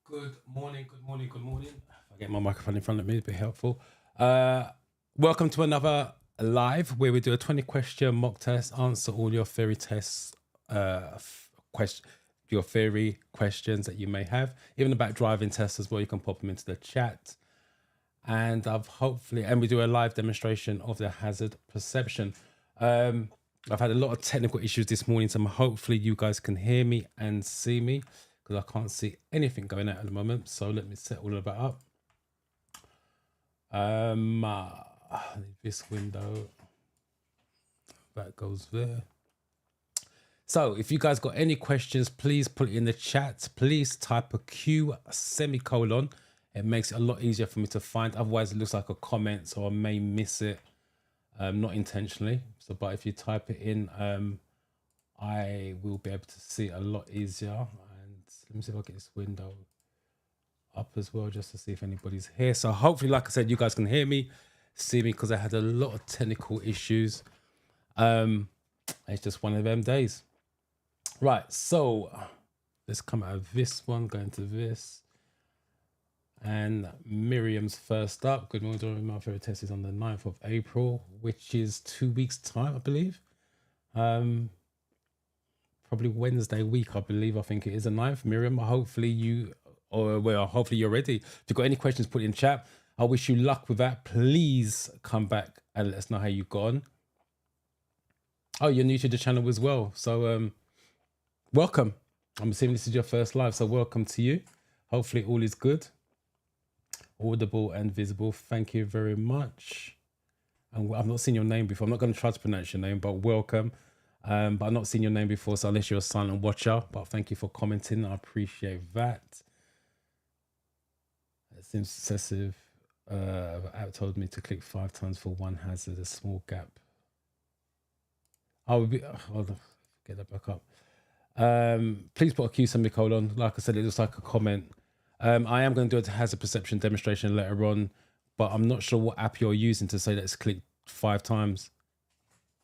Good morning, good morning, good morning. If I get my microphone in front of me, it'd be helpful. Welcome to another live where we do a 20 question mock test, answer all your theory tests, your theory questions that you may have, even about driving tests as well. You can pop them into the chat. And we do a live demonstration of the hazard perception. I've had a lot of technical issues this morning, so hopefully you guys can hear me and see me because I can't see anything going out at the moment. So let me set all of that up. This window that goes there. So if you guys got any questions, please put it in the chat. Please type a Q semicolon. It makes it a lot easier for me to find. Otherwise, it looks like a comment, so I may miss it, not intentionally. So, but if you type it in, I will be able to see it a lot easier. And let me see if I get this window up as well, just to see if anybody's here. So hopefully, like I said, you guys can hear me, see me, because I had a lot of technical issues. It's just one of them days. Right, so let's come out of this one, go into this. And Miriam's first up. Good morning. My favorite test is on the 9th of April, which is 2 weeks' time, I believe. Probably Wednesday week, I believe. I think it is the 9th. Miriam, hopefully hopefully you're ready. If you've got any questions, put it in chat. I wish you luck with that. Please come back and let us know how you've gone. Oh, you're new to the channel as well. So welcome. I'm assuming this is your first live, so welcome to you. Hopefully all is good. Audible and visible. Thank you very much. And I've not seen your name before. I'm not going to try to pronounce your name, but welcome. But I've not seen your name before, so unless you're a silent watcher, but thank you for commenting. I appreciate that. It seems excessive. App told me to click 5 times for one hazard, a small gap. I'll get that back up. Please put a Q semicolon. Like I said, it looks like a comment. I am going to do a hazard perception demonstration later on, but I'm not sure what app you're using to say let's click 5 times.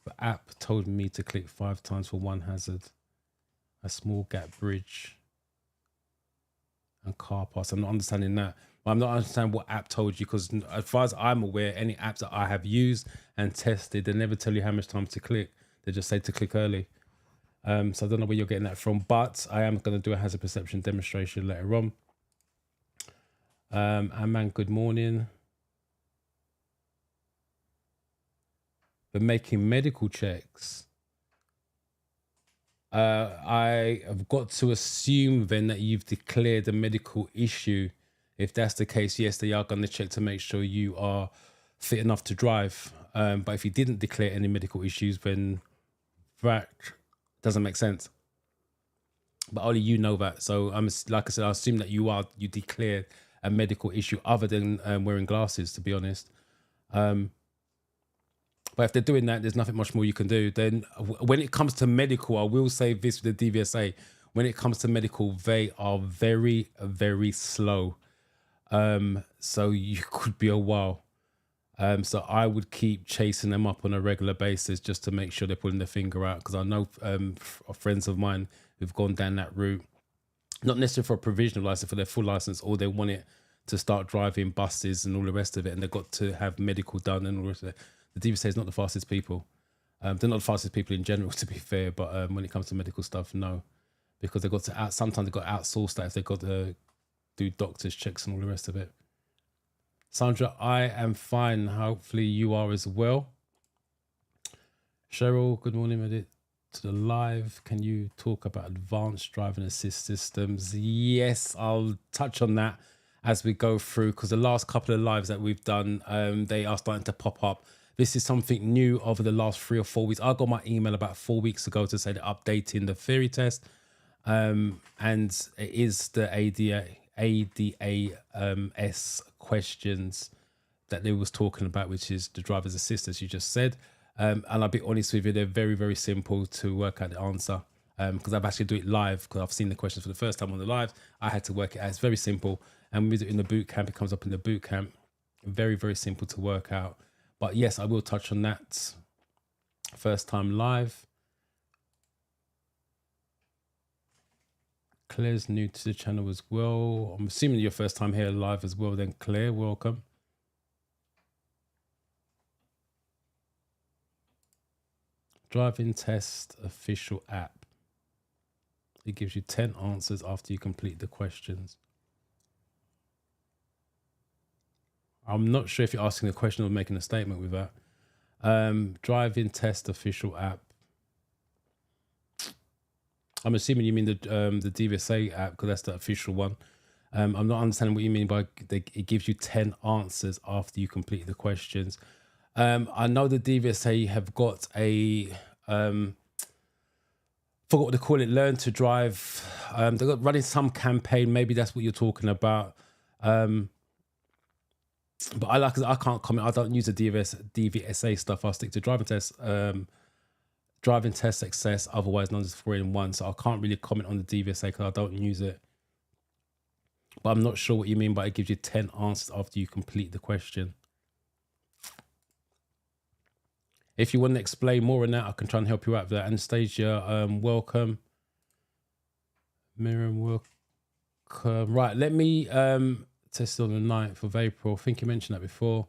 The app told me to click 5 times for one hazard, a small gap bridge, and car pass. I'm not understanding that. I'm not understanding what app told you, because as far as I'm aware, any apps that I have used and tested, they never tell you how much time to click. They just say to click early. So I don't know where you're getting that from, but I am going to do a hazard perception demonstration later on. Aman, good morning. But making medical checks. I have got to assume then that you've declared a medical issue. If that's the case, yes, they are going to check to make sure you are fit enough to drive. But if you didn't declare any medical issues, then that doesn't make sense. But only you know that. So like I said, I assume that you declared a medical issue other than wearing glasses, to be honest. But if they're doing that, there's nothing much more you can do. Then when it comes to medical, I will say this with the DVSA. When it comes to medical, they are very, very slow. So you could be a while. So I would keep chasing them up on a regular basis just to make sure they're pulling their finger out. Because I know friends of mine who've gone down that route, not necessarily for a provisional license, for their full license, or they want it to start driving buses and all the rest of it, and they've got to have medical done and all the rest of it. The DVSA is not the fastest people. They're not the fastest people in general, to be fair, but when it comes to medical stuff, no. Because they've got to sometimes they've got to outsource that if they've got to do doctors' checks and all the rest of it. Sandra, I am fine. Hopefully you are as well. Cheryl, good morning. Made it to the live. Can you talk about advanced driving assist systems? Yes, I'll touch on that as we go through, because the last couple of lives that we've done, they are starting to pop up. This is something new over the last 3 or 4 weeks. I got my email about 4 weeks ago to say they're updating the theory test. And it is the ADAS questions that they was talking about, which is the driver's assist, as you just said. And I'll be honest with you, they're very, very simple to work out the answer. Because I've actually do it live, because I've seen the questions for the first time on the live. I had to work it out. It's very simple. And when we do it in the boot camp, it comes up in the boot camp. Very, very simple to work out. But yes, I will touch on that first time live. Claire's new to the channel as well. I'm assuming your first time here live as well. Then Claire, welcome. Driving test official app. It gives you 10 answers after you complete the questions. I'm not sure if you're asking a question or making a statement with that. Driving test official app. I'm assuming you mean the DVSA app, because that's the official one. I'm not understanding what you mean by it gives you 10 answers after you complete the questions. I know the DVSA have got a forgot what they call it, Learn to Drive. They've got running some campaign. Maybe that's what you're talking about. But I can't comment. I don't use the DVSA stuff. I'll stick to driving test success, otherwise known as 4-in-1. So I can't really comment on the DVSA because I don't use it. But I'm not sure what you mean by it gives you 10 answers after you complete the question. If you want to explain more on that, I can try and help you out with that. Anastasia, welcome. Miriam, welcome. Right, let me test on the 9th of April. I think you mentioned that before.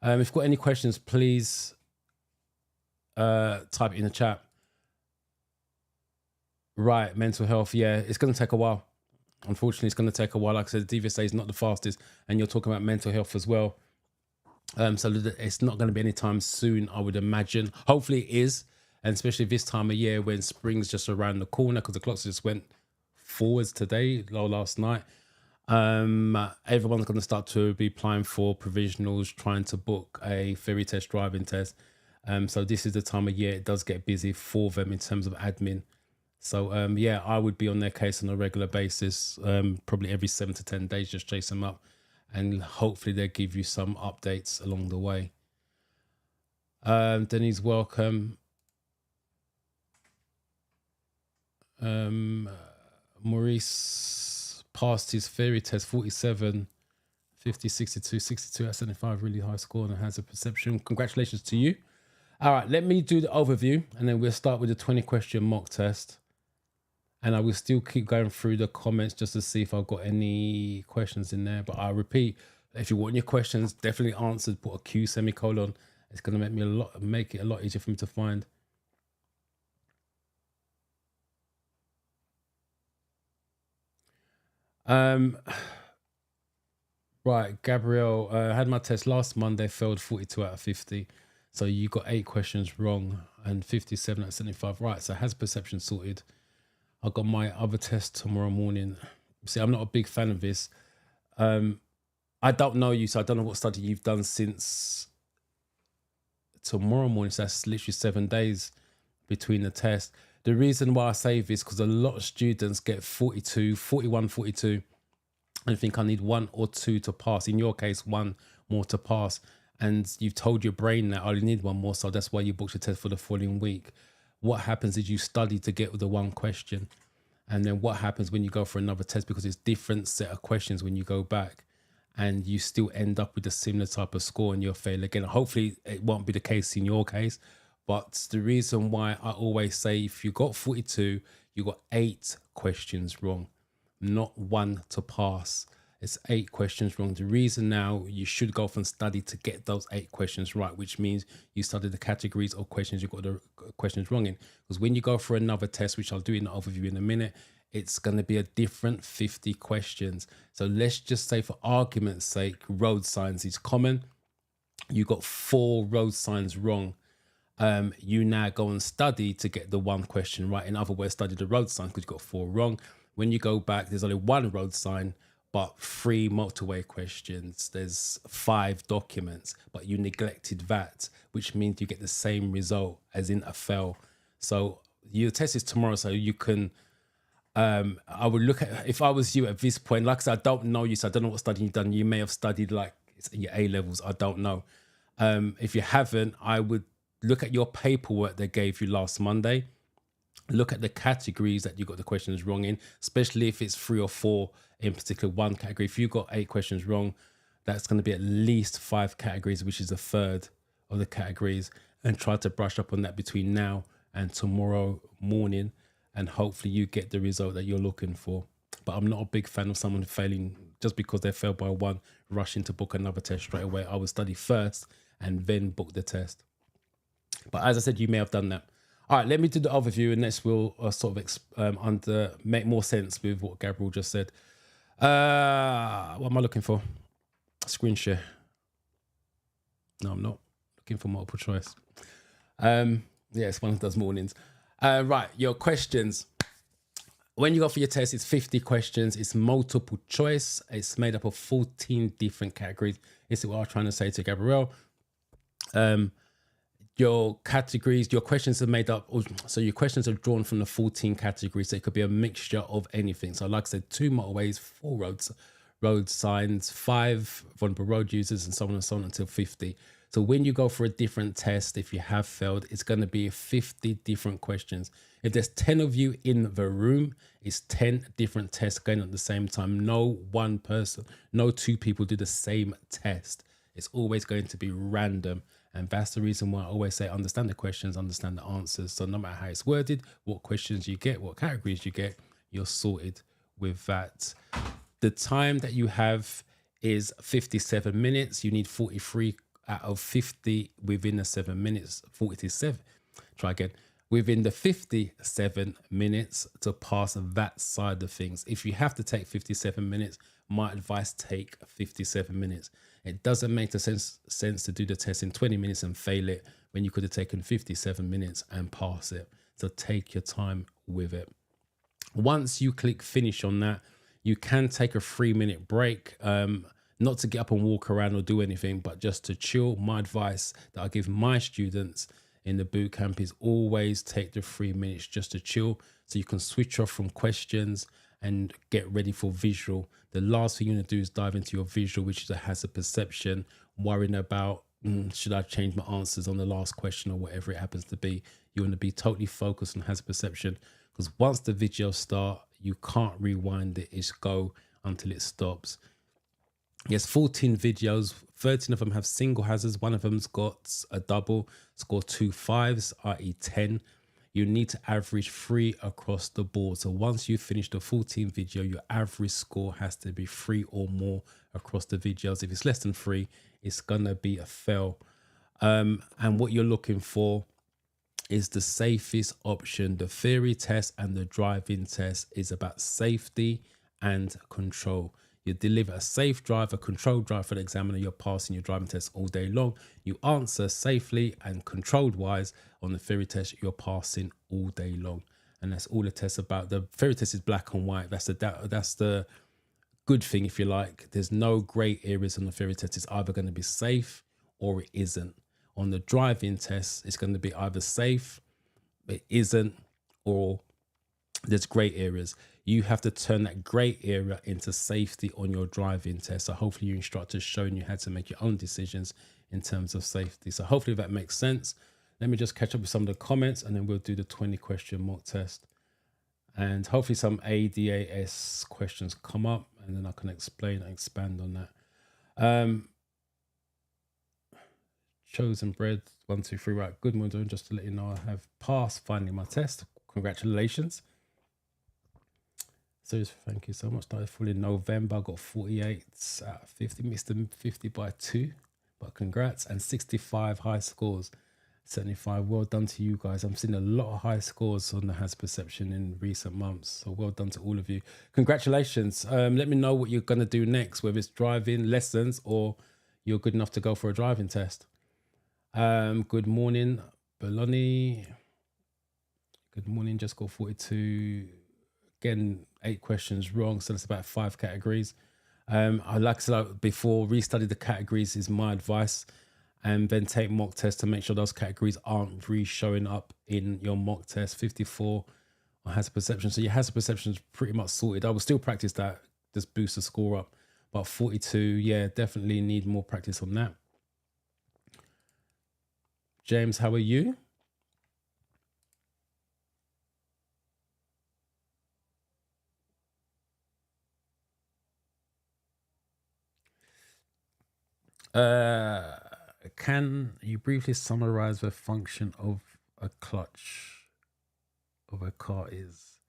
If you've got any questions, please type it in the chat. Right, mental health. Yeah, it's going to take a while. Unfortunately, it's going to take a while. Like I said, the DVSA is not the fastest, and you're talking about mental health as well. So it's not going to be anytime soon, I would imagine. Hopefully it is, and especially this time of year when spring's just around the corner, because the clocks just went forwards today or last night. Everyone's going to start to be applying for provisionals, trying to book a theory test, driving test. So this is the time of year it does get busy for them in terms of admin. So yeah, I would be on their case on a regular basis, probably every 7 to 10 days, just chase them up, and hopefully they'll give you some updates along the way. Denise, welcome. Maurice passed his theory test, 47, 50, 62, 62 at 75, really high score, and has a perception. Congratulations to you. All right, let me do the overview, and then we'll start with the 20-question mock test. And I will still keep going through the comments just to see if I've got any questions in there. But I repeat, if you want your questions definitely answered, put a Q semicolon. It's going to make it a lot easier for me to find. Right, Gabrielle, I had my test last Monday, failed 42 out of 50. So you got 8 questions wrong and 57 out of 75. Right, so has perception sorted. I got my other test tomorrow morning. See, I'm not a big fan of this. I don't know you, so I don't know what study you've done since tomorrow morning. So that's literally 7 days between the tests. The reason why I say this, because a lot of students get 42, 41, 42, and think I need 1 or 2 to pass. In your case, 1 more to pass. And you've told your brain that I only need 1 more, so that's why you booked your test for the following week. What happens is you study to get the 1 question. And then what happens when you go for another test, because it's different set of questions when you go back, and you still end up with a similar type of score and you'll fail again. Hopefully it won't be the case in your case, but the reason why I always say if you got 42, you got 8 questions wrong, not 1 to pass. It's 8 questions wrong. The reason now you should go off and study to get those 8 questions right, which means you study the categories of questions you got the questions wrong in. Because when you go for another test, which I'll do in the overview in a minute, it's going to be a different 50 questions. So let's just say, for argument's sake, road signs is common. You got 4 road signs wrong. You now go and study to get the 1 question right. In other words, study the road signs because you got 4 wrong. When you go back, there's only 1 road sign, but 3 motorway questions. There's 5 documents, but you neglected that, which means you get the same result as in a fail. So your test is tomorrow, so you can, I would look at, if I was you at this point, like I said, I don't know you, so I don't know what studying you've done. You may have studied like your A levels, I don't know. If you haven't, I would look at your paperwork they gave you last Monday. Look at the categories that you got the questions wrong in, especially if it's 3 or 4 in particular one category. If you got 8 questions wrong, that's going to be at least 5 categories, which is a third of the categories, and try to brush up on that between now and tomorrow morning. and hopefully you get the result that you're looking for. But I'm not a big fan of someone failing just because they failed by one, rushing to book another test straight away. I would study first and then book the test. But as I said, you may have done that. All right, let me do the overview, and this will sort of make more sense with what Gabriel just said. What am I looking for? Screen share. No, I'm not looking for multiple choice. Yeah, it's one of those mornings. Right, your questions. When you go for your test, it's 50 questions. It's multiple choice. It's made up of 14 different categories. This is what I was trying to say to Gabrielle. Your categories, your questions are made up. So your questions are drawn from the 14 categories. So it could be a mixture of anything. So like I said, 2 motorways, 4 road signs, 5 vulnerable road users, and so on until 50. So when you go for a different test, if you have failed, it's going to be 50 different questions. If there's 10 of you in the room, it's 10 different tests going on at the same time. No one person, no 2 people do the same test. It's always going to be random. And that's the reason why I always say, understand the questions, understand the answers. So no matter how it's worded, what questions you get, what categories you get, you're sorted with that. The time that you have is 57 minutes. You need 43 out of 50 within the 7 minutes, 47. Try again. Within the 57 minutes to pass that side of things. If you have to take 57 minutes, my advice, take 57 minutes. It doesn't make the sense to do the test in 20 minutes and fail it when you could have taken 57 minutes and pass it. So take your time with it. Once you click finish on that, you can take a 3-minute break, not to get up and walk around or do anything, but just to chill. My advice that I give my students in the boot camp is always take the 3 minutes just to chill, so you can switch off from questions and get ready for visual. The last thing you want to do is dive into your visual, which is a hazard perception, worrying about should I change my answers on the last question or whatever it happens to be. You want to be totally focused on hazard perception, because once the video start, you can't rewind it. It's go until it stops. Yes, 14 videos, 13 of them have single hazards. One of them's got a double, score 2 5s, i.e. 10. You need to average 3 across the board. So once you finish the 14 video, your average score has to be 3 or more across the videos. If it's less than 3, it's gonna be a fail. And what you're looking for is the safest option. The theory test and the driving test is about safety and control. You deliver a safe drive, a controlled drive for the examiner, you're passing your driving test all day long. You answer safely and controlled wise on the theory test, you're passing all day long. And that's all the test's about. The theory test is black and white. That's the good thing, if you like. There's no gray areas on the theory test. It's either going to be safe or it isn't. On the driving test, it's going to be either safe, it isn't, or there's gray areas. You have to turn that gray area into safety on your driving test. So hopefully your instructor's showing you how to make your own decisions in terms of safety. So hopefully that makes sense. Let me just catch up with some of the comments and then we'll do the 20 question mock test. And hopefully some ADAS questions come up and then I can explain and expand on that. Chosen bread 1 2 3, right? Good morning. Just to let you know, I have passed finally my test. Congratulations. So thank you so much. Started full in November. I got 48 out of 50. Missed them 50 by 2, but congrats. And 65 high scores. 75. Well done to you guys. I'm seeing a lot of high scores on the hazard perception in recent months. So well done to all of you. Congratulations. Let me know what you're gonna do next, whether it's driving lessons or you're good enough to go for a driving test. Good morning, Bologna. Good morning, just got 42. Again, 8 questions wrong, so that's about 5 categories. I like to say before, restudy the categories is my advice, and then take mock tests to make sure those categories aren't re-showing up in your mock test. 54 on hazard perception, so your hazard perception is pretty much sorted. I will still practice that, just boost the score up, but 42, yeah, definitely need more practice on that. James, how are you? Can you briefly summarize the function of a clutch? of a car is.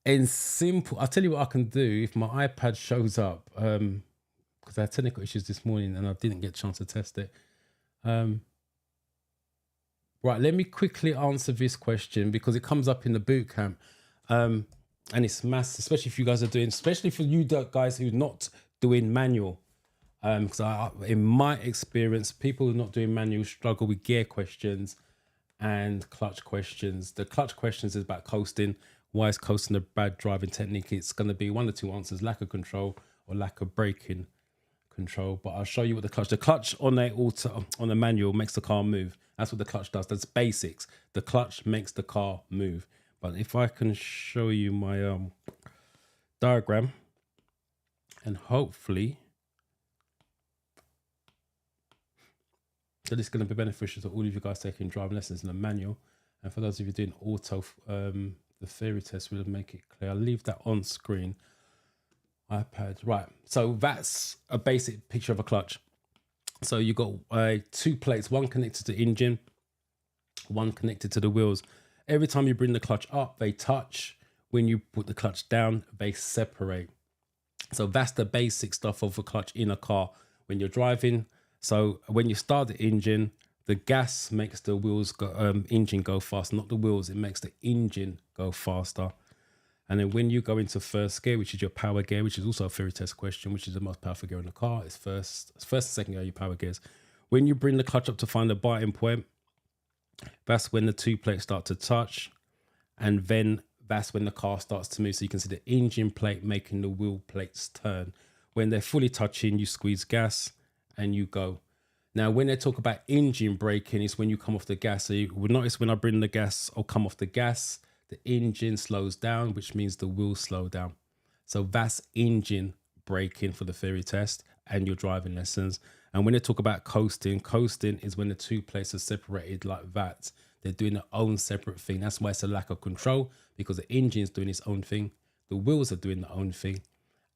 In simple, I'll tell you what I can do if my iPad shows up, because I had technical issues this morning and I didn't get a chance to test it. Right, let me quickly answer this question because it comes up in the boot camp. And it's mass, especially if you guys are doing, especially for you guys who are not doing manual. Because in my experience, people who are not doing manual struggle with gear questions and clutch questions. The clutch questions is about coasting. Why is coasting a bad driving technique? It's going to be one or two answers: lack of control or lack of braking control. But I'll show you what the clutch on a manual makes the car move. That's what the clutch does. That's basics. The clutch makes the car move. But if I can show you my diagram, and hopefully, so this is going to be beneficial to all of you guys taking driving lessons in a manual, and for those of you doing auto, the theory test will make it clear. I'll leave that on screen. iPad, right? So that's a basic picture of a clutch. So you've got two plates, one connected to the engine, one connected to the wheels. Every time you bring the clutch up, they touch. When you put the clutch down, they separate. So that's the basic stuff of a clutch in a car when you're driving. So when you start the engine, the gas makes the engine go faster, not the wheels. It makes the engine go faster. And then when you go into first gear, which is your power gear, which is also a theory test question, which is the most powerful gear in the car, it's first and second gear, your power gears. When you bring the clutch up to find the biting point, that's when the two plates start to touch. And then that's when the car starts to move. So you can see the engine plate making the wheel plates turn. When they're fully touching, you squeeze gas and you go. Now, when they talk about engine braking, it's when you come off the gas. So you will notice when I bring the gas or come off the gas, the engine slows down, which means the wheels slow down. So that's engine braking for the theory test and your driving lessons. And when they talk about coasting is when the two plates are separated like that. They're doing their own separate thing. That's why it's a lack of control, because the engine is doing its own thing. The wheels are doing their own thing.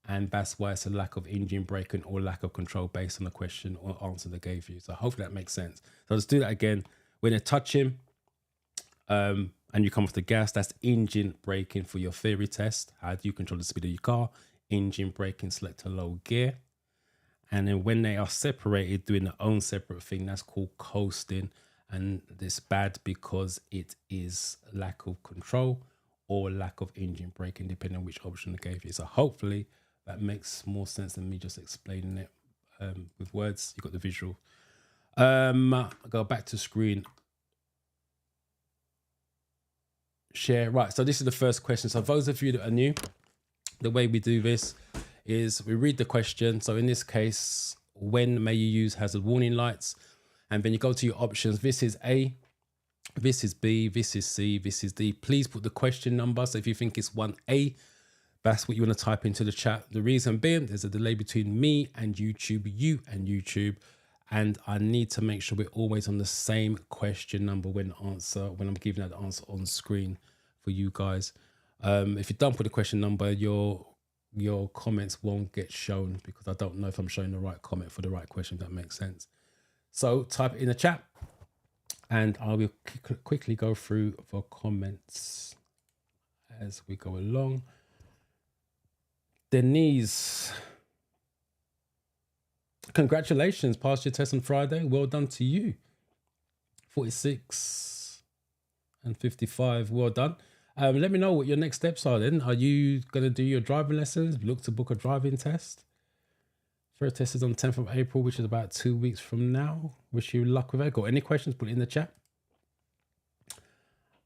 And that's why it's a lack of engine braking or lack of control based on the question or answer they gave you. So hopefully that makes sense. So let's do that again. When they're touching, and you come off the gas, that's engine braking for your theory test. How do you control the speed of your car? Engine braking, select a low gear. And then when they are separated, doing their own separate thing, that's called coasting. And it's bad because it is lack of control or lack of engine braking, depending on which option they gave you. So hopefully that makes more sense than me just explaining it with words. You got the visual. I'll go back to screen. Share. Right, so this is the first question. So those of you that are new, the way we do this is we read the question. So in this case, when may you use hazard warning lights? And then you go to your options. This is A, this is B, this is C, this is D. Please put the question number. So if you think it's 1A, that's what you want to type into the chat. The reason being, there's a delay between me and YouTube, you and YouTube. And I need to make sure we're always on the same question number when I'm giving that answer on screen for you guys. If you don't put the question number, your comments won't get shown because I don't know if I'm showing the right comment for the right question, if that makes sense. So type it in the chat and I will quickly go through the comments as we go along. Denise, congratulations, passed your test on Friday. Well done to you. 46 and 55, well done. Let me know what your next steps are then. Are you going to do your driving lessons? Look to book a driving test? First test is on 10th of April, which is about 2 weeks from now. Wish you luck with it. Got any questions, put it in the chat.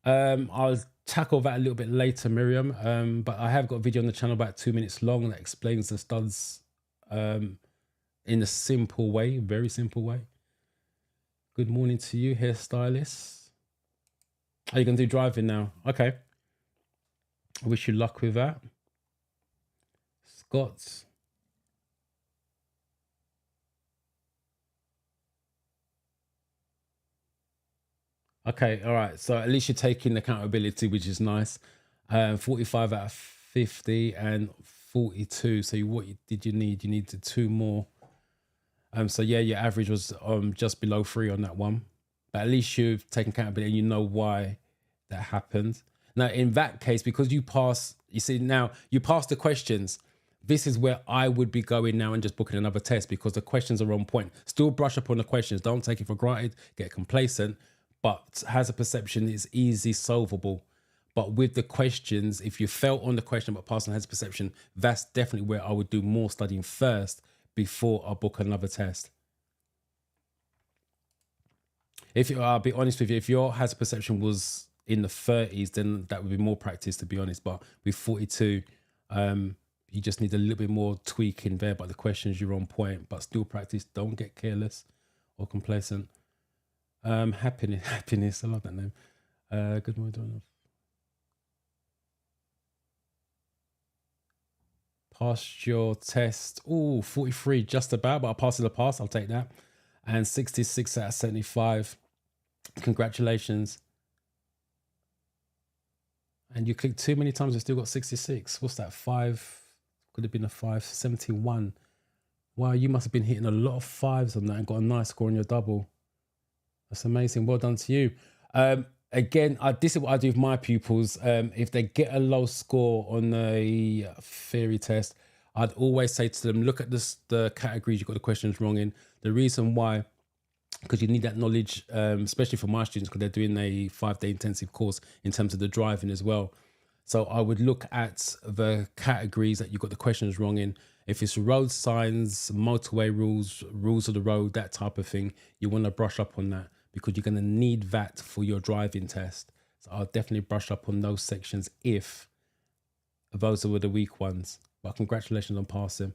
I'll tackle that a little bit later, Miriam. But I have got a video on the channel about 2 minutes long that explains the studs in a simple way, very simple way. Good morning to you, hairstylist. Are you going to do driving now? Okay. I wish you luck with that. Scott. Okay, all right. So at least you're taking accountability, which is nice. 45 out of 50 and 42. So what did you need? You needed 2 more. So yeah, your average was just below 3 on that one. But at least you've taken accountability and you know why that happened. Now, in that case, because you pass, you see, now you pass the questions. This is where I would be going now and just booking another test because the questions are on point. Still brush up on the questions. Don't take it for granted, get complacent. But hazard perception is easy solvable. But with the questions, if you fail on the question but pass on hazard perception, that's definitely where I would do more studying first before I book another test. I'll be honest with you, if your hazard perception was in the 30s, then that would be more practice, to be honest. But with 42, you just need a little bit more tweaking there. But the questions, you're on point. But still practice. Don't get careless or complacent. Happiness. I love that name. Good morning. Passed your test. Oh, 43, just about, but I'll pass it. I'll take that. And 66 out of 75. Congratulations. And you clicked too many times and still got 66. What's that? 5? Could have been a 5. 71. Wow, you must have been hitting a lot of 5s on that and got a nice score on your double. That's amazing. Well done to you. Again, this is what I do with my pupils. If they get a low score on a theory test, I'd always say to them, look at the categories you got the questions wrong in. The reason why, because you need that knowledge, especially for my students, because they're doing a 5-day intensive course in terms of the driving as well. So I would look at the categories that you got the questions wrong in. If it's road signs, motorway rules, rules of the road, that type of thing, you want to brush up on that because you're going to need that for your driving test. So I'll definitely brush up on those sections if those were the weak ones. But congratulations on passing.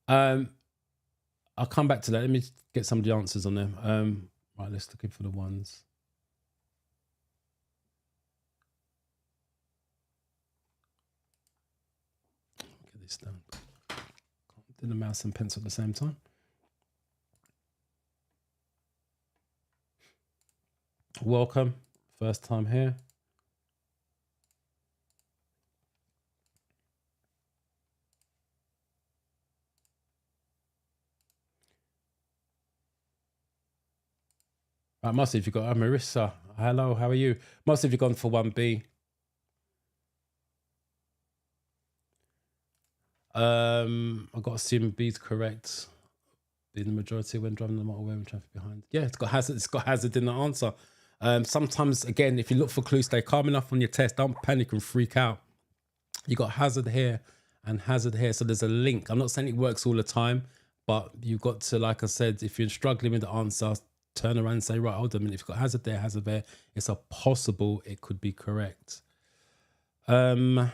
I'll come back to that. Let me get some of the answers on them. Right, let's look for the ones. Get this done. Can't do the mouse and pencil at the same time. Welcome. First time here. Right, mostly if you got Marissa. Hello, how are you? Mostly if you've gone for 1B. I got to assume B's correct. In the majority when driving the motorway with traffic behind. Yeah, it's got hazard in the answer. Sometimes again, if you look for clues, stay calm enough on your test. Don't panic and freak out. You got hazard here and hazard here. So there's a link. I'm not saying it works all the time, but you've got to, like I said, if you're struggling with the answer, turn around and say, right, hold on a minute. If you've got hazard there, it's a possible it could be correct. You're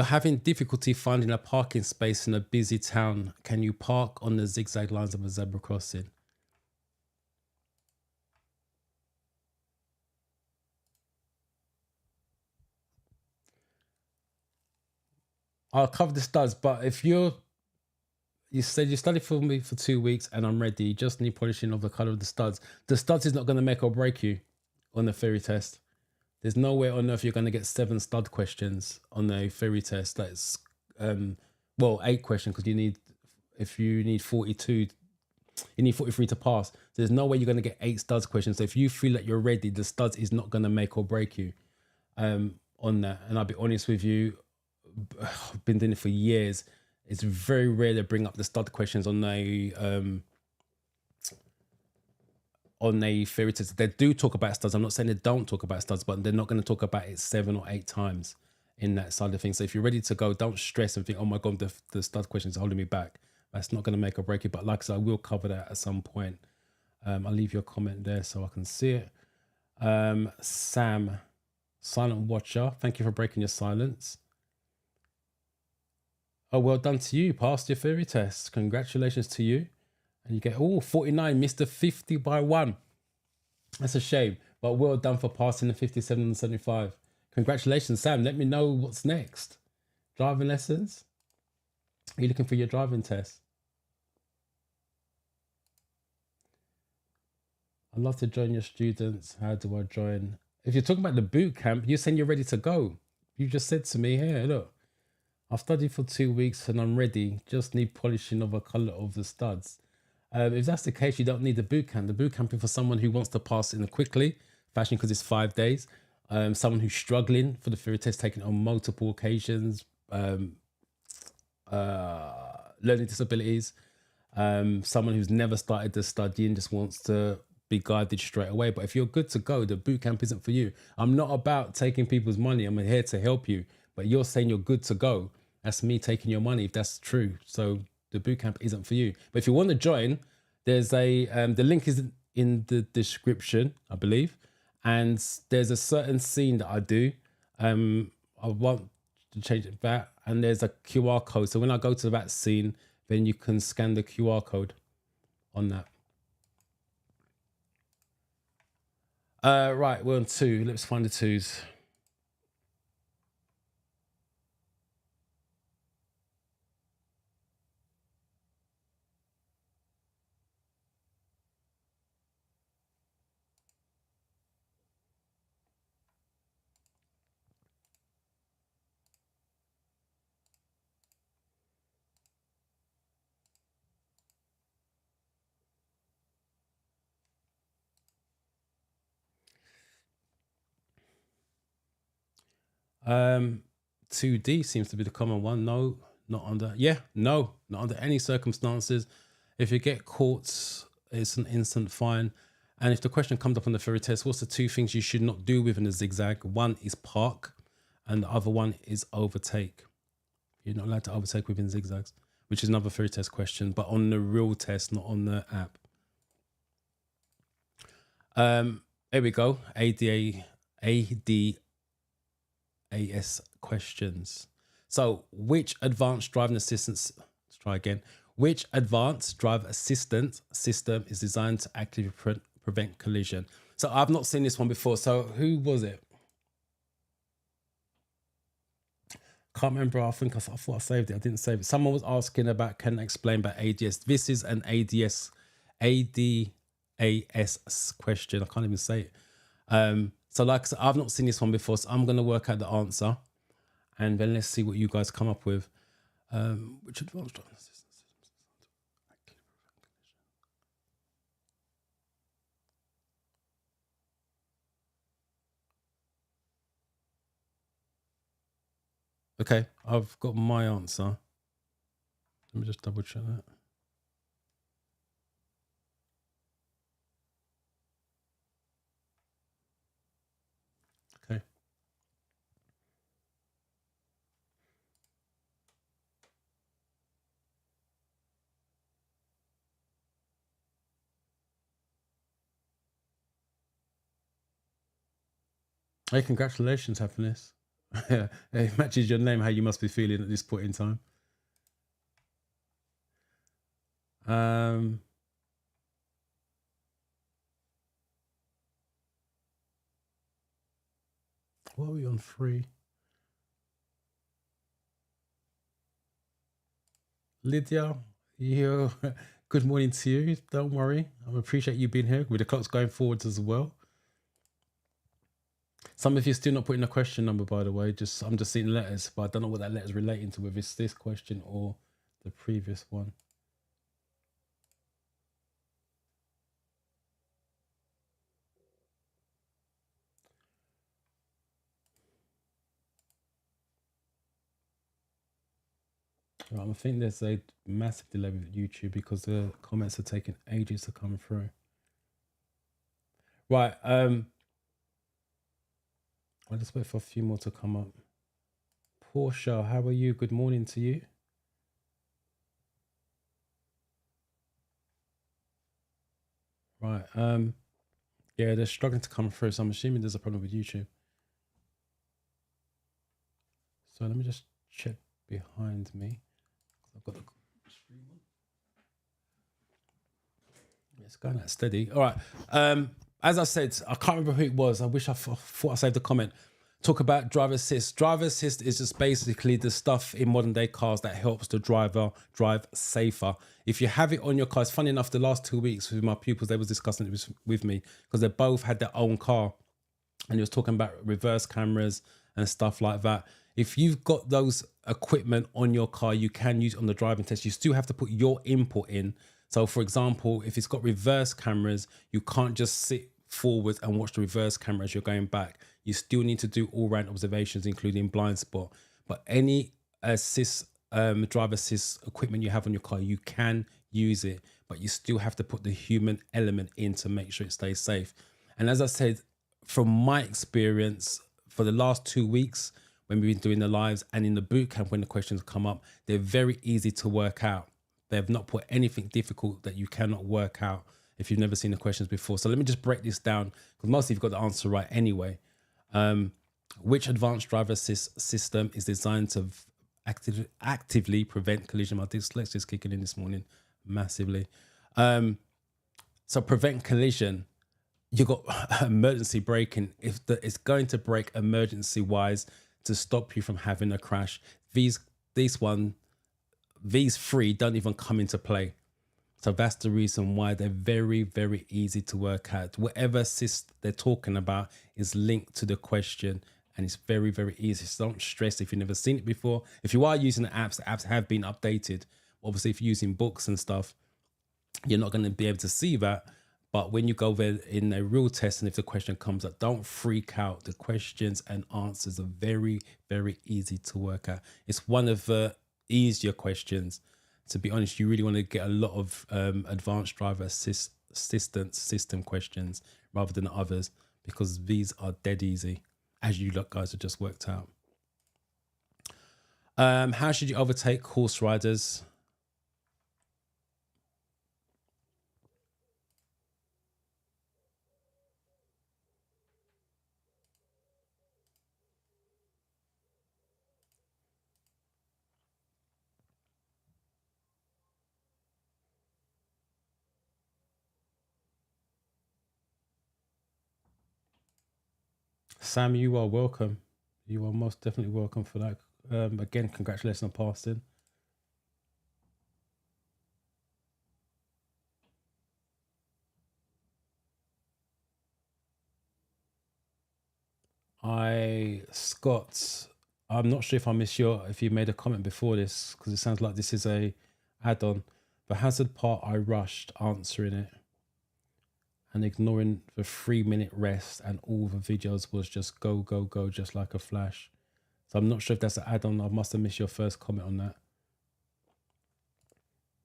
having difficulty finding a parking space in a busy town. Can you park on the zigzag lines of a zebra crossing? I'll cover the studs, but if you said you studied for me for 2 weeks and I'm ready, you just need polishing of the color of the studs. The studs is not going to make or break you on the theory test. There's no way on earth you're going to get 7 stud questions on a theory test. That's, 8 questions because if you need 42, you need 43 to pass. There's no way you're going to get 8 studs questions. So if you feel that you're ready, the studs is not going to make or break you on that. And I'll be honest with you, I've been doing it for years. It's very rare to bring up the stud questions on a theory test. They do talk about studs. I'm not saying they don't talk about studs, but they're not going to talk about it 7 or 8 times in that side of things. So if you're ready to go, don't stress and think, oh my God, the stud questions are holding me back. That's not going to make or break it. But like I said, I will cover that at some point. I'll leave your comment there so I can see it. Sam, silent watcher. Thank you for breaking your silence. Oh, well done to you. Passed your theory test. Congratulations to you. And you get, 49, Mr. 50 by 1. That's a shame. But well done for passing the 57 and 75. Congratulations, Sam. Let me know what's next. Driving lessons? Are you looking for your driving test? I'd love to join your students. How do I join? If you're talking about the boot camp, you're saying you're ready to go. You just said to me, "Here, look, I've studied for 2 weeks and I'm ready. Just need polishing of a color of the studs." If that's the case, you don't need the boot camp. The boot camp is for someone who wants to pass in quickly, fashion because it's 5 days. Someone who's struggling for the theory test, taking it on multiple occasions, learning disabilities, someone who's never started the study and just wants to be guided straight away. But if you're good to go, the boot camp isn't for you. I'm not about taking people's money. I'm here to help you. But you're saying you're good to go. That's me taking your money if that's true. So the boot camp isn't for you. But if you want to join, there's a the link is in the description, I believe. And there's a certain scene that I do. I want to change it back, and there's a QR code. So when I go to that scene, then you can scan the QR code on that. Right, we're on 2. Let's find the 2s. Um, 2D seems to be the common one. No, not under. Yeah, no, not under any circumstances. If you get caught, it's an instant fine. And if the question comes up on the theory test, what's the 2 things you should not do within a zigzag? One is park, and the other one is overtake. You're not allowed to overtake within zigzags, which is another theory test question, but on the real test, not on the app. Here we go. ADAS questions. So, which advanced driving assistance? Let's try again. Which advanced driver assistance system is designed to actively prevent collision? So, I've not seen this one before. So, who was it? Can't remember. I thought I saved it. I didn't save it. Someone was asking about, can I explain about ADS? This is an ADAS question. I can't even say it. So like I said, I've not seen this one before, so I'm going to work out the answer, and then let's see what you guys come up with. Which advanced driving assistance? Okay, I've got my answer. Let me just double check that. Okay. Hey, congratulations, Happiness. It matches your name, how you must be feeling at this point in time. What are we on 3? Lydia, you. Good morning to you. Don't worry, I appreciate you being here. With the clocks going forwards as well. Some of you still not putting a question number, by the way. I'm just seeing letters, but I don't know what that letter's relating to, whether it's this question or the previous one. Right, I think there's a massive delay with YouTube because the comments are taking ages to come through. Right, I'll just wait for a few more to come up. Portia, how are you? Good morning to you. Right, yeah, they're struggling to come through, so I'm assuming there's a problem with YouTube. So let me just check behind me. I've got the stream on. It's going out steady. All right. As I said, I can't remember who it was. I wish I thought I saved the comment. Talk about driver assist. Driver assist is just basically the stuff in modern day cars that helps the driver drive safer. If you have it on your car, it's funny enough, the last 2 weeks with my pupils, they was discussing it with me because they both had their own car, and he was talking about reverse cameras and stuff like that. If you've got those equipment on your car, you can use it on the driving test. You still have to put your input in. So for example, if it's got reverse cameras, you can't just sit forward and watch the reverse camera as you're going back. You still need to do all round observations, including blind spot. But any driver assist equipment you have on your car, you can use it, but you still have to put the human element in to make sure it stays safe. And as I said, from my experience, for the last 2 weeks, when we've been doing the lives and in the boot camp, when the questions come up, they're very easy to work out. They've not put anything difficult that you cannot work out if you've never seen the questions before. So let me just break this down, because most of you've got the answer right anyway. Which advanced driver assist system is designed to actively prevent collision? My dyslexia is kicking in this morning massively. So prevent collision. You got emergency braking. If it's going to brake emergency wise to stop you from having a crash, these three don't even come into play. So that's the reason why they're very, very easy to work out. Whatever assist they're talking about is linked to the question, and it's very, very easy. So don't stress if you've never seen it before. If you are using the apps have been updated. Obviously, if you're using books and stuff, you're not going to be able to see that. But when you go there in a real test, and if the question comes up, don't freak out. The questions and answers are very, very easy to work out. It's one of the easier questions. To be honest, you really want to get a lot of advanced driver assistance system questions rather than others, because these are dead easy, as you guys have just worked out. How should you overtake horse riders? Sam, you are welcome. You are most definitely welcome for that. Again, congratulations on passing. Scott, I'm not sure if I missed if you made a comment before this, because it sounds like this is a add-on. The hazard part, I rushed answering it and ignoring the 3-minute rest, and all the videos was just go, go, go, just like a flash. So I'm not sure if that's an add-on. I must have missed your first comment on that.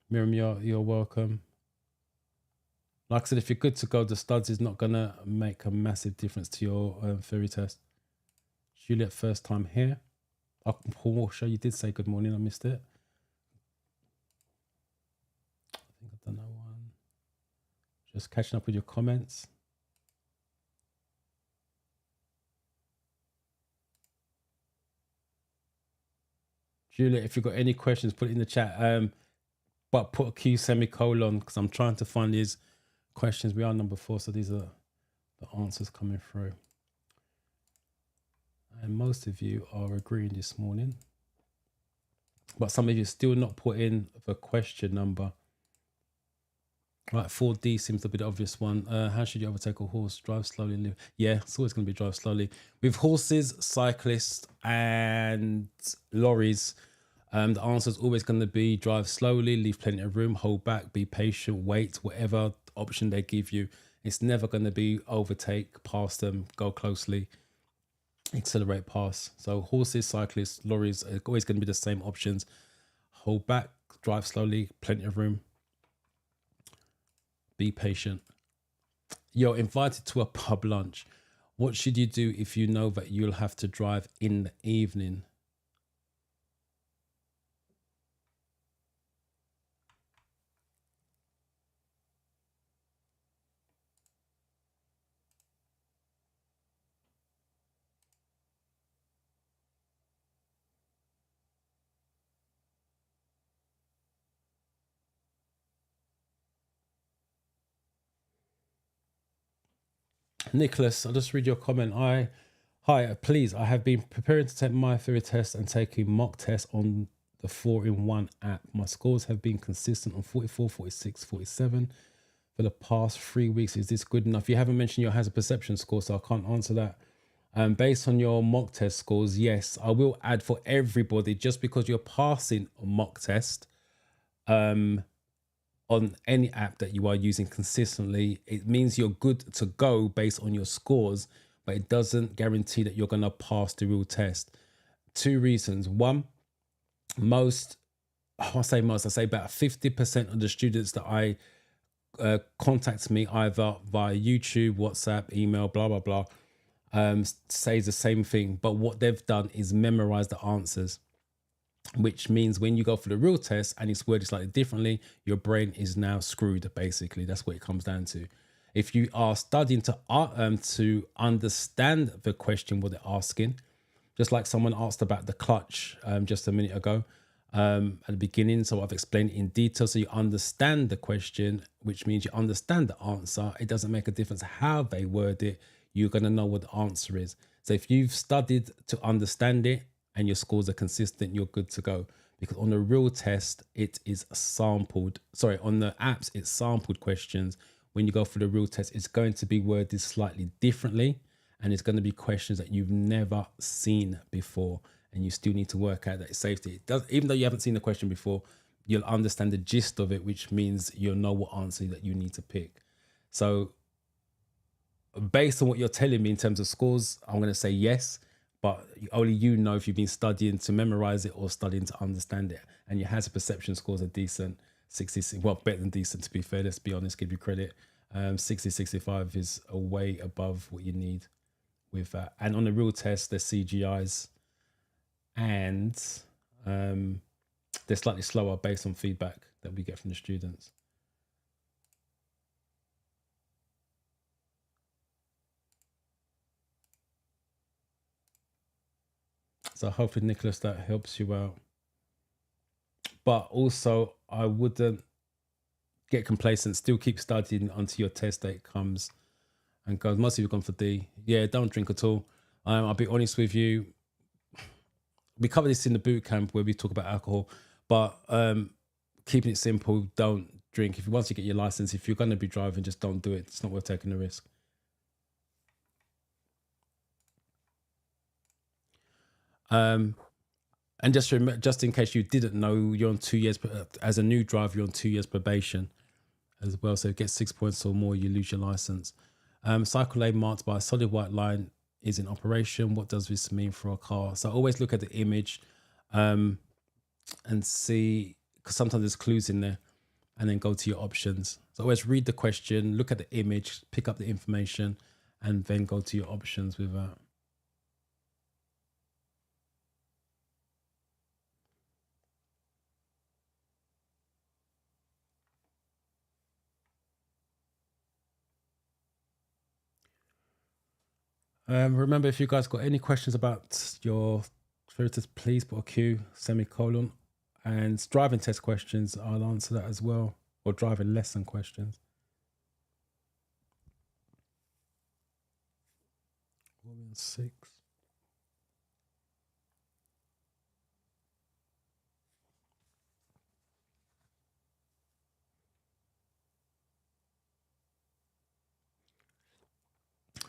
Miriam, you're welcome. Like I said, if you're good to go, the studs is not going to make a massive difference to your theory test. Juliet, first time here. Paul, you did say good morning. I missed it. I think I've done that one. Just catching up with your comments. Juliet, if you've got any questions, put it in the chat. But put a Q semicolon, because I'm trying to find these questions. We are number 4, so these are the answers coming through. And most of you are agreeing this morning, but some of you still not put in the question number. Right, 4D seems to be the obvious one. How should you overtake a horse? Drive slowly and live. Yeah, it's always going to be drive slowly. With horses, cyclists, and lorries, the answer is always going to be drive slowly, leave plenty of room, hold back, be patient, wait, whatever option they give you. It's never going to be overtake, pass them, go closely, accelerate, pass. So horses, cyclists, lorries are always going to be the same options. Hold back, drive slowly, plenty of room, be patient. You're invited to a pub lunch. What should you do if you know that you'll have to drive in the evening? Nicholas, I'll just read your comment. Hi, please, I have been preparing to take my theory test and taking mock tests on the 4-in-1 app. My scores have been consistent on 44, 46, 47 for the past 3 weeks. Is this good enough? You haven't mentioned your hazard perception score, so I can't answer that. Based on your mock test scores, yes, I will add for everybody, just because you're passing a mock test on any app that you are using consistently, it means you're good to go based on your scores, but it doesn't guarantee that you're going to pass the real test. Two reasons. One, I say about 50% of the students that I contact me either via YouTube, WhatsApp, email, blah, blah, blah, says the same thing. But what they've done is memorize the answers, which means when you go for the real test and it's worded slightly differently, your brain is now screwed, basically. That's what it comes down to. If you are studying to understand the question, what they're asking, just like someone asked about the clutch just a minute ago at the beginning. So I've explained it in detail so you understand the question, which means you understand the answer. It doesn't make a difference how they word it. You're going to know what the answer is. So if you've studied to understand it and your scores are consistent, you're good to go. Because on the real test, it is sampled. Sorry, on the apps, it's sampled questions. When you go for the real test, it's going to be worded slightly differently. And it's going to be questions that you've never seen before. And you still need to work out that safety. It does, even though you haven't seen the question before, you'll understand the gist of it, which means you'll know what answer that you need to pick. So based on what you're telling me in terms of scores, I'm going to say yes, but only you know if you've been studying to memorize it or studying to understand it. And your hazard perception scores are decent, 60, well, better than decent, to be fair. Let's be honest, give you credit. 60, 65 is a way above what you need with that. And on the real test, there's CGIs, and they're slightly slower based on feedback that we get from the students. So hopefully, Nicholas, that helps you out. But also, I wouldn't get complacent. Still keep studying until your test date comes and goes. Most of you have gone for D. Yeah, don't drink at all. I'll be honest with you. We cover this in the boot camp where we talk about alcohol, but keeping it simple, don't drink. Once you get your license, if you're going to be driving, just don't do it. It's not worth taking the risk. And just in case you didn't know, you're on 2 years as a new driver. You're on 2 years probation as well. So get 6 points or more, you lose your license. Cycle lane marked by a solid white line is in operation. What does this mean for a car? So always look at the image and see, because sometimes there's clues in there, and then go to your options. So always read the question, look at the image, pick up the information, and then go to your options with that. Remember, if you guys got any questions about your filters, please put a Q, semicolon, and driving test questions, I'll answer that as well, or driving lesson questions. Woman 6.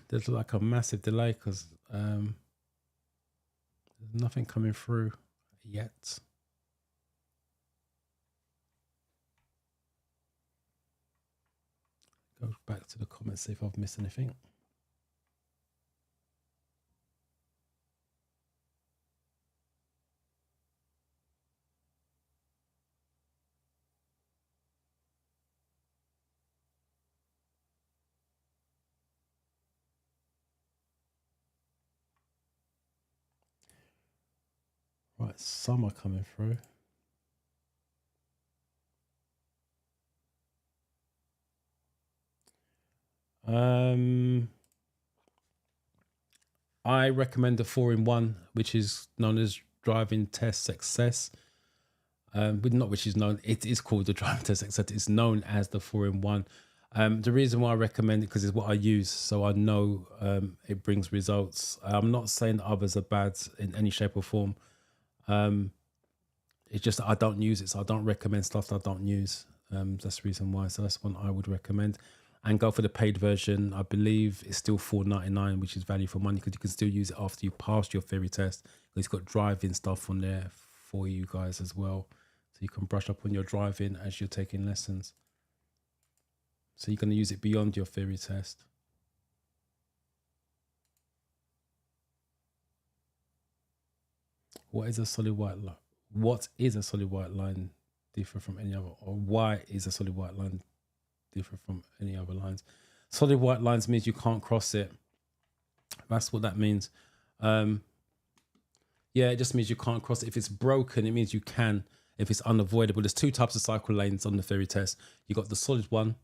There's like a massive delay because there's nothing coming through yet. Go back to the comments, see if I've missed anything. Right, some are coming through. I recommend the 4-in-1, which is known as driving test success. But not which is known, it is called the driving test success. It's known as the 4-in-1. The reason why I recommend it because it's what I use, so I know it brings results. I'm not saying that others are bad in any shape or form. It's just that I don't use it, so I don't recommend stuff that I don't use. That's the reason why. So that's one I would recommend. and go for the paid version. I believe it's still $4.99, which is value for money because you can still use it after you passed your theory test. It's got driving stuff on there for you guys as well, so you can brush up on your driving as you're taking lessons. So you're going to use it beyond your theory test. What is a solid white line? What is a solid white line different from any other, or why is a solid white line different from any other lines? Solid white lines means you can't cross it. That's what that means. Yeah, it just means you can't cross it. If it's broken, it means you can. If it's unavoidable, there's two types of cycle lanes on the theory test. You got the solid one.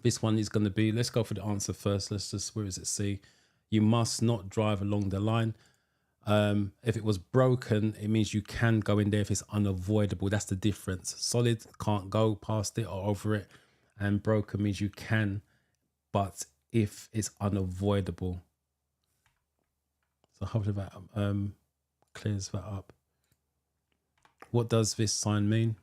This one is going to be, let's go for the answer first. Let's just, where is it? C. You must not drive along the line. If it was broken, it means you can go in there if it's unavoidable. That's the difference. Solid can't go past it or over it, and broken means you can, but if it's unavoidable. So hopefully that clears that up. What does this sign mean?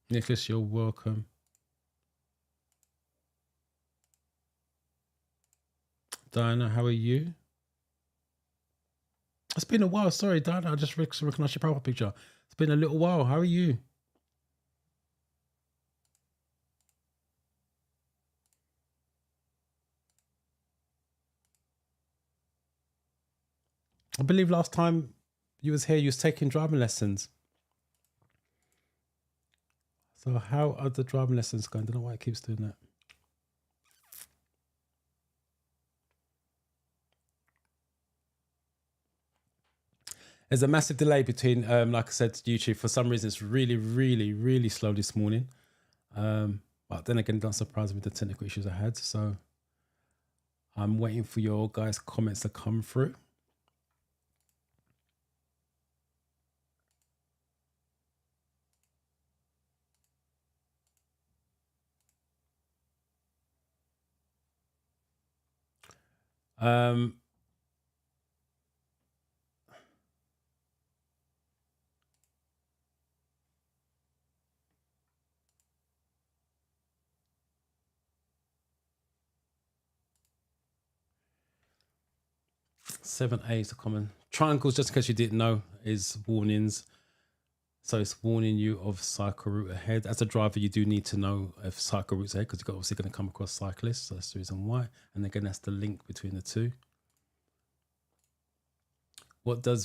Nicholas, you're welcome. Diana, how are you? It's been a while. Sorry, Diana, I just recognized your profile picture. It's been a little while. How are you? I believe last time you was here, you was taking driving lessons. So how are the driving lessons going? I don't know why it keeps doing that. There's a massive delay between, like I said, YouTube. For some reason, it's really, really, really slow this morning. But then again, don't surprise me with the technical issues I had. So I'm waiting for your guys' comments to come through. Um, 7A is a common. Triangles, just in case you didn't know, is warnings. So it's warning you of cycle route ahead. As a driver, you do need to know if cycle routes ahead because you're obviously going to come across cyclists. So that's the reason why. And again, that's the link between the two. What do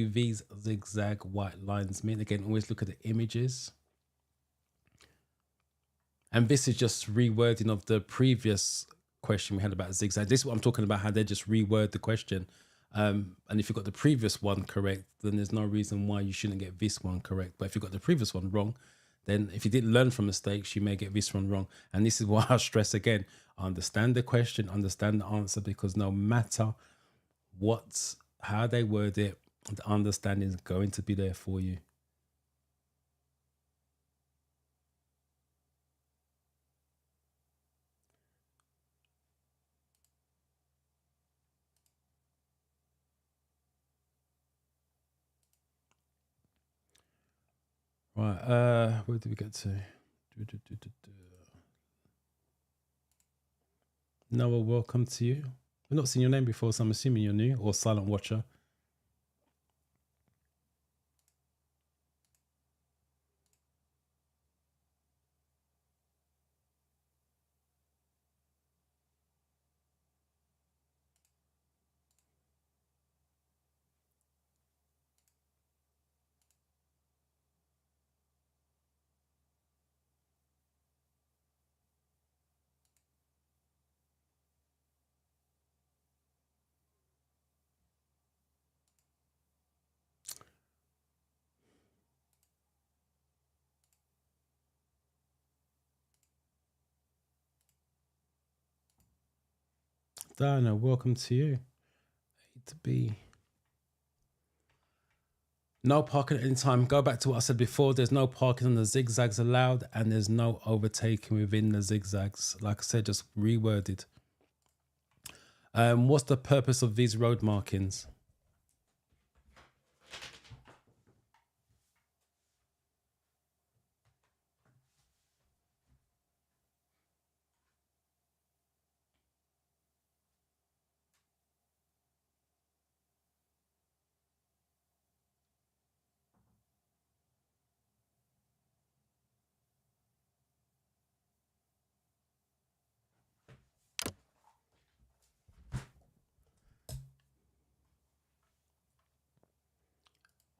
these zigzag white lines mean? Again, always look at the images. And this is just rewording of the previous question we had about zigzag. This is what I'm talking about, how they just reword the question. And if you got the previous one correct, then there's no reason why you shouldn't get this one correct. But if you got the previous one wrong, then if you didn't learn from mistakes, you may get this one wrong. And this is why I stress again, understand the question, understand the answer, because no matter how they word it, the understanding is going to be there for you. Right, where did we get to? Noah, welcome to you. I've not seen your name before, so I'm assuming you're new, or silent watcher. Diana, welcome to you. A to B. No parking at any time. Go back to what I said before. There's no parking on the zigzags allowed, and there's no overtaking within the zigzags. Like I said, just reworded. What's the purpose of these road markings?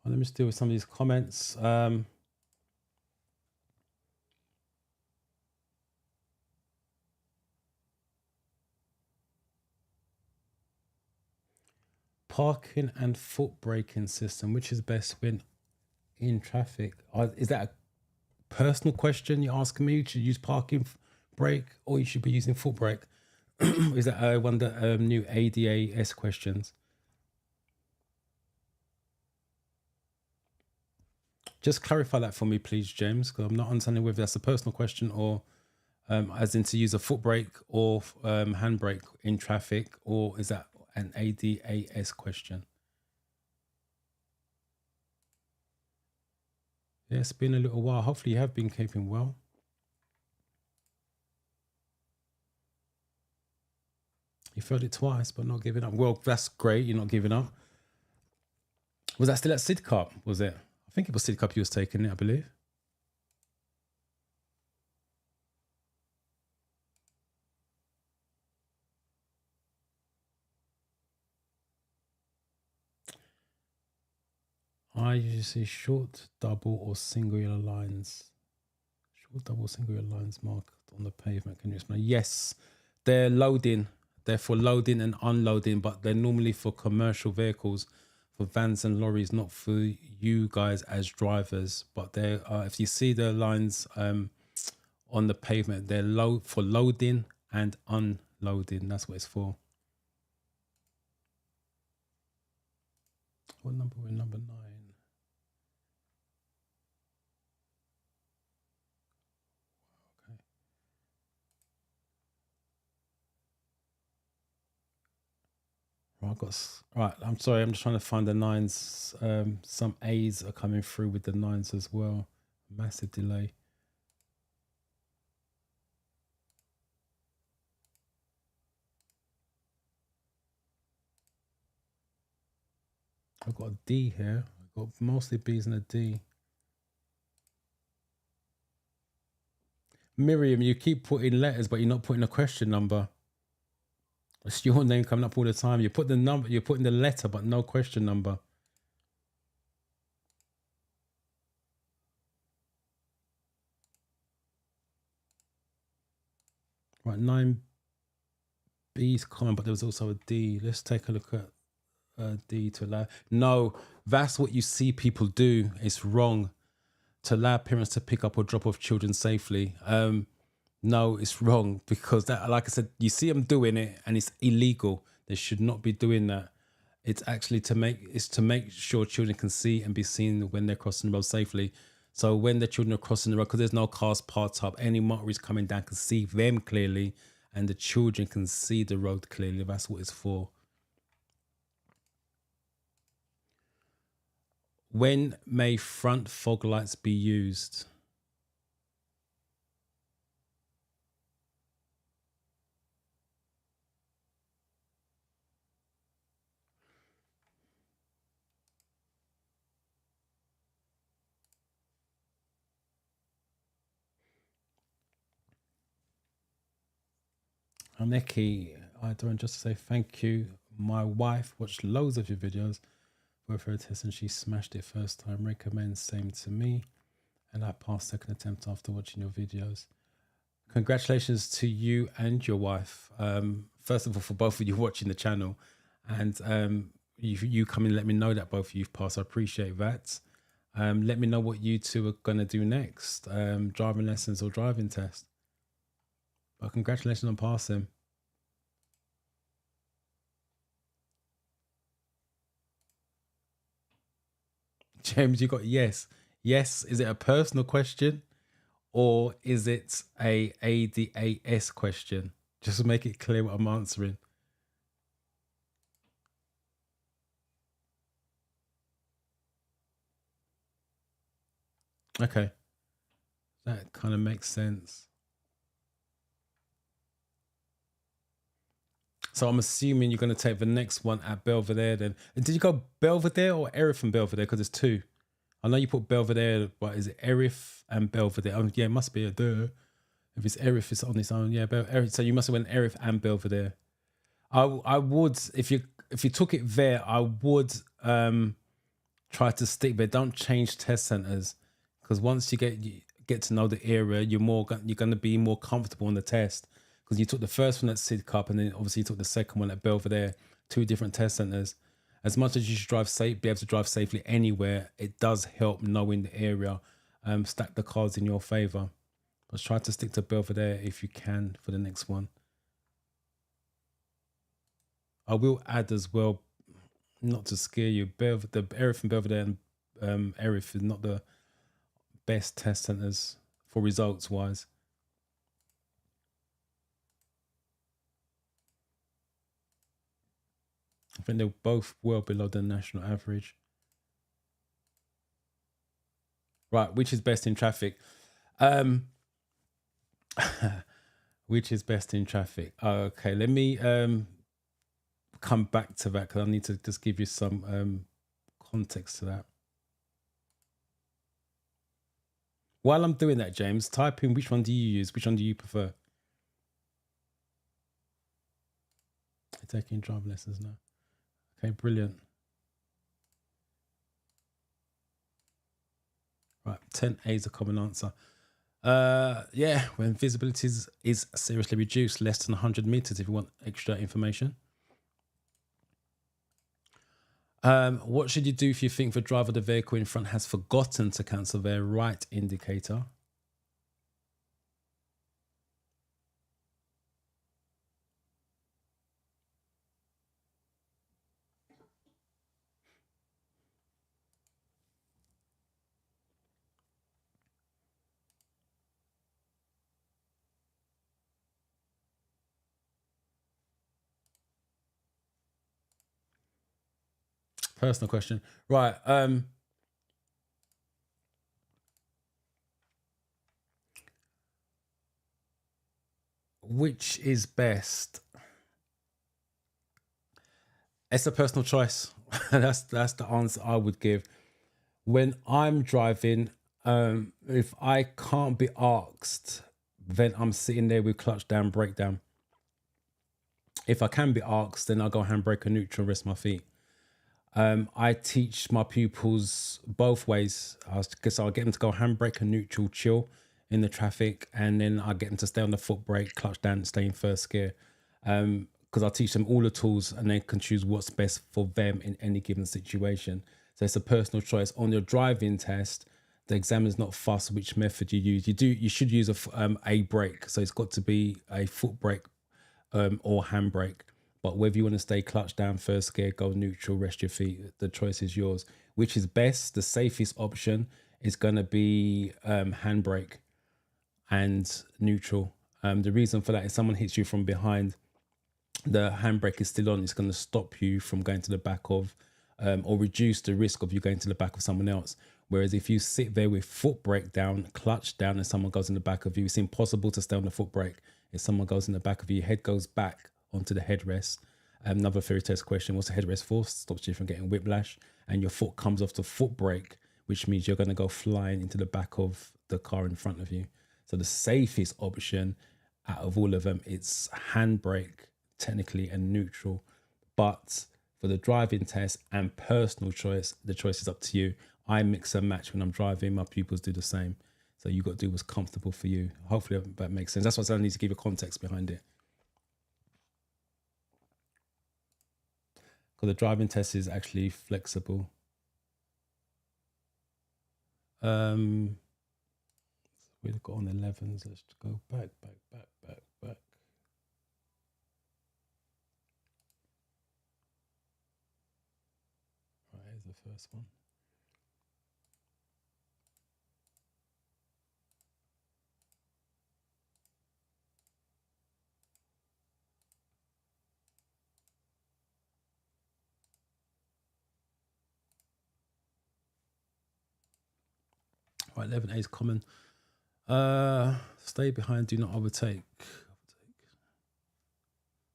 Let me just deal with some of these comments. Parking and foot braking system, which is best when in traffic? Is that a personal question you're asking me? You should use parking brake or you should be using foot brake? Is that one of the new ADAS questions? Just clarify that for me, please, James, because I'm not understanding whether that's a personal question or as in to use a foot brake or handbrake in traffic, or is that an ADAS question? Yeah, it's been a little while. Hopefully you have been keeping well. You failed it twice, but not giving up. Well, that's great. You're not giving up. Was that still at Sid Cup? Was it? I think it was Sid Cup you was taking it, I believe. I usually see short, double, or singular lines. Short, double, singular lines marked on the pavement. Can you explain? Yes, they're loading. They're for loading and unloading, but they're normally for commercial vehicles, for vans and lorries, not for you guys as drivers. But they're if you see the lines on the pavement, they're for loading and unloading. That's what it's for. What number? We're number 9. Right, I'm sorry, I'm just trying to find the 9s. Some A's are coming through with the 9s as well. Massive delay. I've got a D here. I've got mostly B's and a D. Miriam, you keep putting letters, but you're not putting a question number. It's your name coming up all the time. You put the number, you're putting the letter, but no question number. Right, 9B's common, but there was also a D. Let's take a look at D to allow. No, that's what you see people do. It's wrong to allow parents to pick up or drop off children safely. No, it's wrong because that, like I said, you see them doing it and it's illegal. They should not be doing that. It's actually to make sure children can see and be seen when they're crossing the road safely. So when the children are crossing the road, because there's no cars parked up, any motorists coming down can see them clearly and the children can see the road clearly. That's what it's for. When may front fog lights be used? Aneki, I don't just to say thank you. My wife watched loads of your videos for her test and she smashed it first time. Recommend same to me. And I passed second attempt after watching your videos. Congratulations to you and your wife. First of all, for both of you watching the channel, and you come and let me know that both of you've passed. I appreciate that. Let me know what you two are gonna do next. Driving lessons or driving test. But congratulations on passing. James, you got yes. Yes, is it a personal question or is it a ADAS question? Just to make it clear what I'm answering. Okay. That kind of makes sense. So I'm assuming you're going to take the next one at Belvedere then. And did you go Belvedere or Erith and Belvedere? Because there's 2. I know you put Belvedere, but is it Erith and Belvedere? Oh, yeah, it must be a duh. If it's Erith, it's on its own. Yeah, Erith. So you must have went Erith and Belvedere. I would, if you took it there, I would Try to stick there. Don't change test centers, because once you get to know the area, you're going to be more comfortable in the test, because you took the first one at Sidcup and then obviously you took the second one at Belvedere, 2 different test centers. As much as you should be able to drive safely anywhere, it does help knowing the area, stack the cards in your favor. But try to stick to Belvedere if you can for the next one. I will add as well, not to scare you, the area from Belvedere and Erith is not the best test centers for results wise. I think they're both well below the national average. Right, which is best in traffic? Which is best in traffic? Okay, let me come back to that, because I need to just give you some context to that. While I'm doing that, James, type in which one do you use? Which one do you prefer? You're taking driving lessons now. Okay, brilliant. Right, 10A is a common answer. Yeah, when visibility is seriously reduced, less than 100 meters if you want extra information. What should you do if you think the driver of the vehicle in front has forgotten to cancel their right indicator? Personal question. Right. Which is best? It's a personal choice. that's the answer I would give. When I'm driving, if I can't be asked, then I'm sitting there with clutch down, brake down. If I can be asked, then I'll go handbrake and neutral, rest my feet. I teach my pupils both ways. Because I'll get them to go handbrake and neutral, chill in the traffic, and then I get them to stay on the foot brake, clutch down, stay in first gear. Because I teach them all the tools, and they can choose what's best for them in any given situation. So it's a personal choice. On your driving test, the examiner's not fussed which method you use. You should use a brake. So it's got to be a foot brake or handbrake. But whether you want to stay clutch down, first gear, go neutral, rest your feet, the choice is yours. Which is best? The safest option is going to be handbrake and neutral. The reason for that is someone hits you from behind, the handbrake is still on. It's going to stop you from going to the back of, or reduce the risk of you going to the back of someone else. Whereas if you sit there with foot brake down, clutch down, and someone goes in the back of you, it's impossible to stay on the foot brake. If someone goes in the back of you, your head goes back onto the headrest. Another theory test question: what's the headrest for? Stops you from getting whiplash, and your foot comes off the foot brake, which means you're going to go flying into the back of the car in front of you. So the safest option out of all of them, it's handbrake technically and neutral. But for the driving test and personal choice, the choice is up to you. I mix and match when I'm driving. My pupils do the same. So you got to do what's comfortable for you. Hopefully that makes sense. That's what I need to give you context behind it. Because the driving test is actually flexible. We've got on 11s. Let's go back. Right, here's the first one. Right, 11A is common. Stay behind, do not overtake.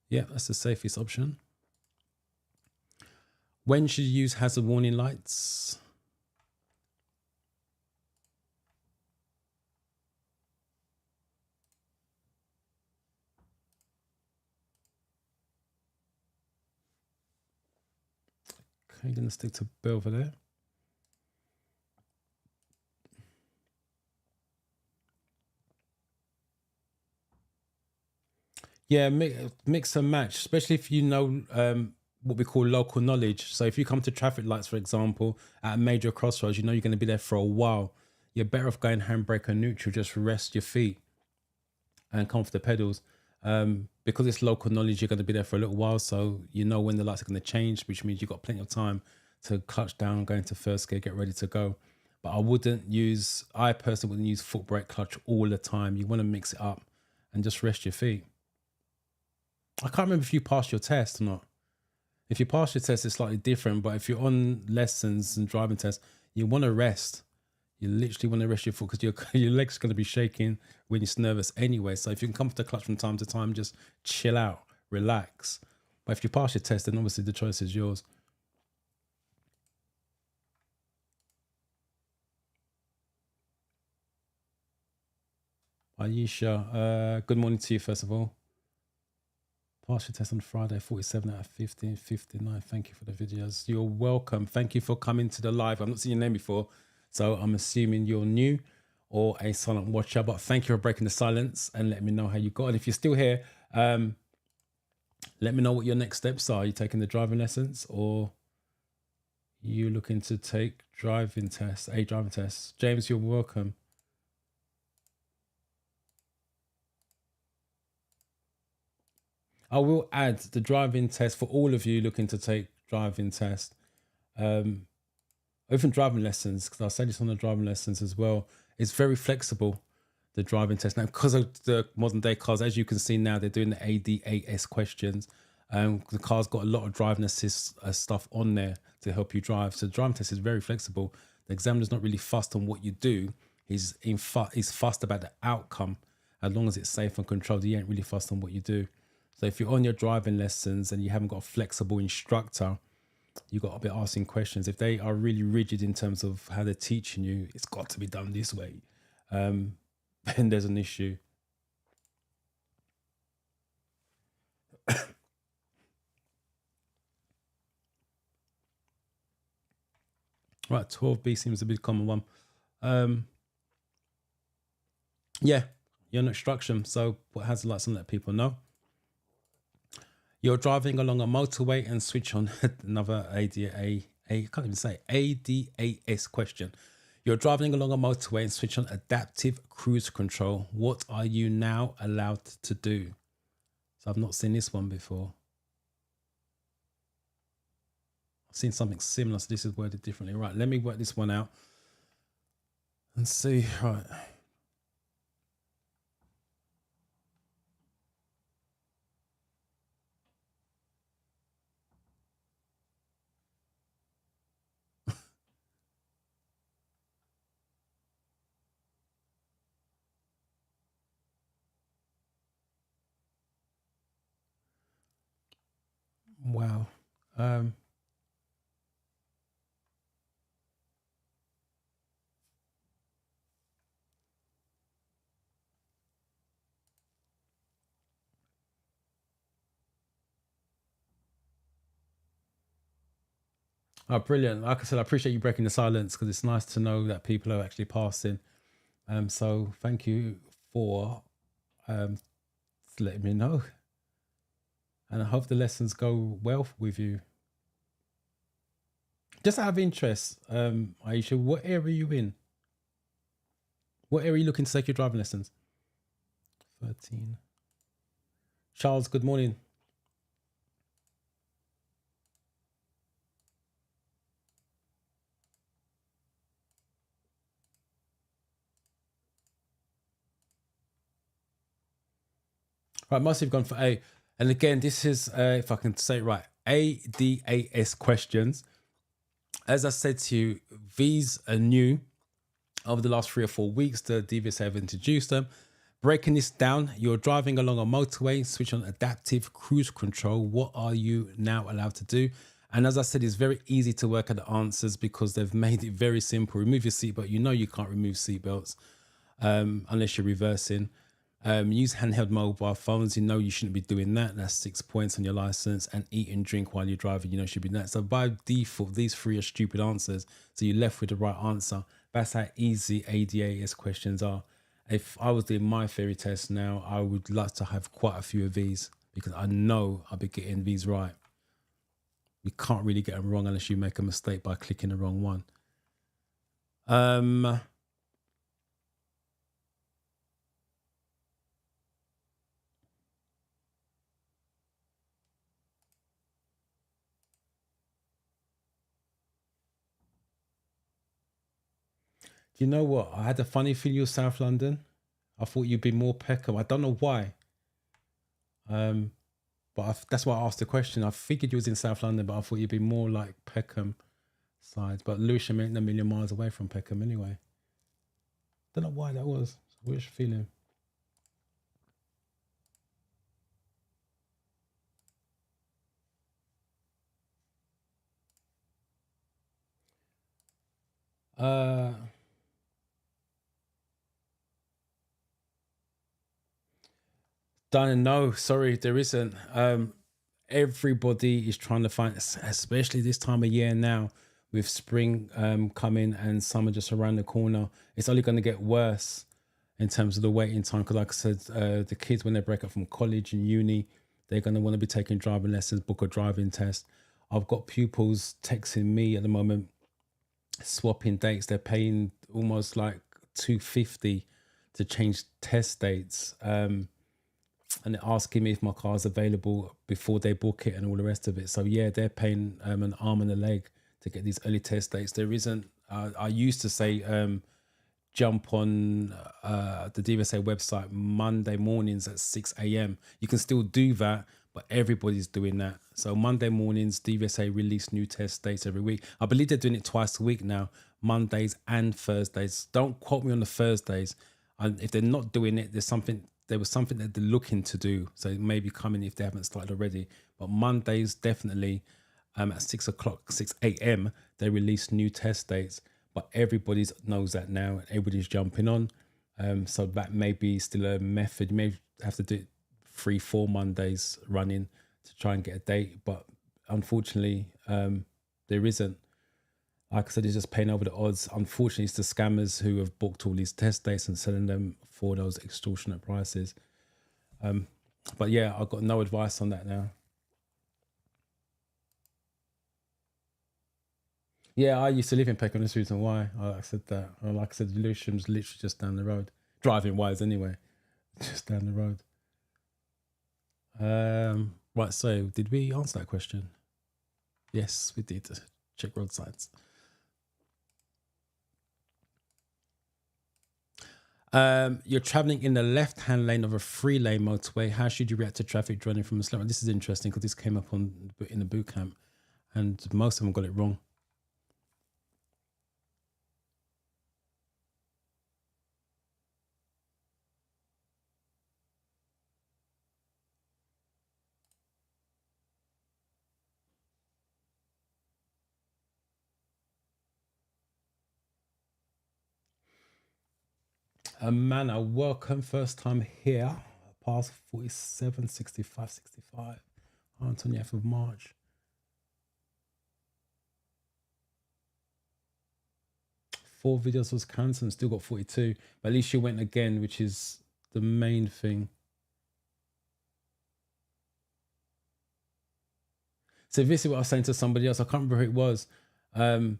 Yeah, that's the safest option. When should you use hazard warning lights? Okay, you're going to stick to Belvedere. Yeah, mix and match, especially if you know what we call local knowledge. So if you come to traffic lights, for example, at a major crossroads, you know you're going to be there for a while. You're better off going handbrake or neutral, just rest your feet and come off the pedals. Because it's local knowledge, you're going to be there for a little while. So you know when the lights are going to change, which means you've got plenty of time to clutch down, go into first gear, get ready to go. But I personally wouldn't use foot brake clutch all the time. You want to mix it up and just rest your feet. I can't remember if you passed your test or not. If you pass your test, it's slightly different. But if you're on lessons and driving tests, you want to rest. You literally want to rest your foot because your leg's going to be shaking when you're nervous anyway. So if you can come to the clutch from time to time, just chill out, relax. But if you pass your test, then obviously the choice is yours. Aisha, good morning to you, first of all. Pass your test on Friday, 47 out of 50, 59. Thank you for the videos. You're welcome. Thank you for coming to the live. I've not seen your name before, so I'm assuming you're new or a silent watcher, but thank you for breaking the silence and letting me know how you got. And if you're still here, let me know what your next steps are. Are you taking the driving lessons or you looking to take driving tests, a driving test? James, you're welcome. I will add the driving test for all of you looking to take driving test. Even driving lessons, because I'll say this on the driving lessons as well. It's very flexible, the driving test. Now, because of the modern day cars, as you can see now, they're doing the ADAS questions. The car's got a lot of driving assist stuff on there to help you drive. So the driving test is very flexible. The examiner's not really fussed on what you do. He's fussed about the outcome. As long as it's safe and controlled, he ain't really fussed on what you do. So if you're on your driving lessons and you haven't got a flexible instructor, you got to be asking questions. If they are really rigid in terms of how they're teaching you, it's got to be done this way, then there's an issue. Right, 12B seems a bit common one. Yeah, you're an instruction. So what has the lights on, let people know. You're driving along a motorway and switch on another I can't even say ADAS question. You're driving along a motorway and switch on adaptive cruise control. What are you now allowed to do? So I've not seen this one before. I've seen something similar, so this is worded differently. Right, let me work this one out and see. Right. Wow. Oh, brilliant. Like I said, I appreciate you breaking the silence because it's nice to know that people are actually passing. So thank you for letting me know. And I hope the lessons go well with you. Just out of interest, Aisha, what area are you in? What area are you looking to take your driving lessons? 13. Charles, good morning. Right, most have gone for A. And again, this is, if I can say it right, ADAS questions. As I said to you, these are new over the last 3 or 4 weeks. The DVS have introduced them. Breaking this down, you're driving along a motorway, switch on adaptive cruise control. What are you now allowed to do? And as I said, it's very easy to work at the answers because they've made it very simple. Remove your seatbelt. You know you can't remove seatbelts unless you're reversing. Use handheld mobile phones. You know you shouldn't be doing that. That's 6 points on your license. And eat and drink while you're driving. You know should be that. So by default, these 3 are stupid answers. So you're left with the right answer. That's how easy ADAS questions are. If I was doing my theory test now, I would like to have quite a few of these because I know I'll be getting these right. You can't really get them wrong unless you make a mistake by clicking the wrong one. Do you know what? I had a funny feeling you're South London. I thought you'd be more Peckham. I don't know why. But that's why I asked the question. I figured you was in South London, but I thought you'd be more like Peckham side. But Lewisham ain't a million miles away from Peckham anyway. Don't know why that was. Weird feeling. Don't know. Sorry, there isn't. Everybody is trying to find, especially this time of year now, with spring coming and summer just around the corner. It's only going to get worse in terms of the waiting time. Because, like I said, the kids when they break up from college and uni, they're going to want to be taking driving lessons, book a driving test. I've got pupils texting me at the moment, swapping dates. They're paying almost like $250 to change test dates. And they're asking me if my car's available before they book it and all the rest of it. So yeah, they're paying an arm and a leg to get these early test dates. There isn't. I used to say jump on the DVSA website Monday mornings at 6 a.m. You can still do that, but everybody's doing that. So Monday mornings, DVSA release new test dates every week. I believe they're doing it twice a week now, Mondays and Thursdays. Don't quote me on the Thursdays. And if they're not doing it, there was something that they're looking to do. So it may be coming if they haven't started already. But Mondays, definitely at 6 a.m., they release new test dates. But everybody knows that now. Everybody's jumping on. So that may be still a method. You may have to do it 3-4 Mondays running to try and get a date. But unfortunately, there isn't. Like I said, it's just paying over the odds. Unfortunately, it's the scammers who have booked all these test dates and selling them for those extortionate prices. But yeah, I've got no advice on that now. Yeah, I used to live in Peckham. That's the reason why I said that. Like I said, Lewisham's literally just down the road. Driving wise, anyway, just down the road. Right. So, did we answer that question? Yes, we did. Check road signs. You're traveling in the left-hand lane of a 3-lane motorway. How should you react to traffic joining from a slow? This is interesting because this came up in the boot camp, and most of them got it wrong. Manna, welcome. First time here. Past 47, 65, 65. On 28th of March. 4 videos was cancelled and still got 42. But at least you went again, which is the main thing. So this is what I was saying to somebody else. I can't remember who it was. On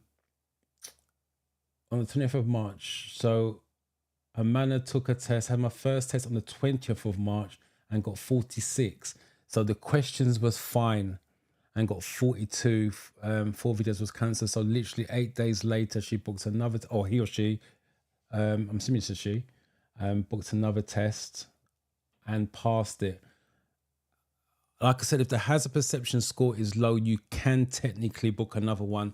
the 20th of March. So Amanda took a test, had my first test on the 20th of March and got 46. So the questions was fine and got 42. 4 videos was cancelled. So literally 8 days later, she booked another, or he or she, I'm assuming it's a she, booked another test and passed it. Like I said, if the hazard perception score is low, you can technically book another one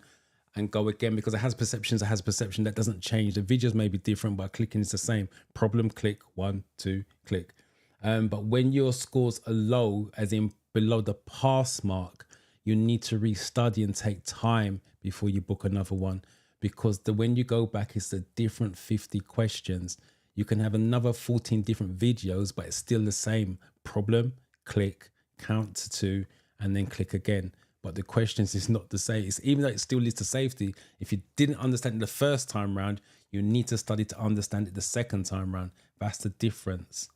and go again, because it has perceptions, it has perception. That doesn't change. The videos may be different, but clicking is the same. Problem, click, 1, 2, click. But when your scores are low, as in below the pass mark, you need to restudy and take time before you book another one, because when you go back, it's a different 50 questions. You can have another 14 different videos, but it's still the same. Problem, click, count to 2, and then click again. But the question is not to say, it's even though it still leads to safety, if you didn't understand it the first time round, you need to study to understand it the second time round. That's the difference.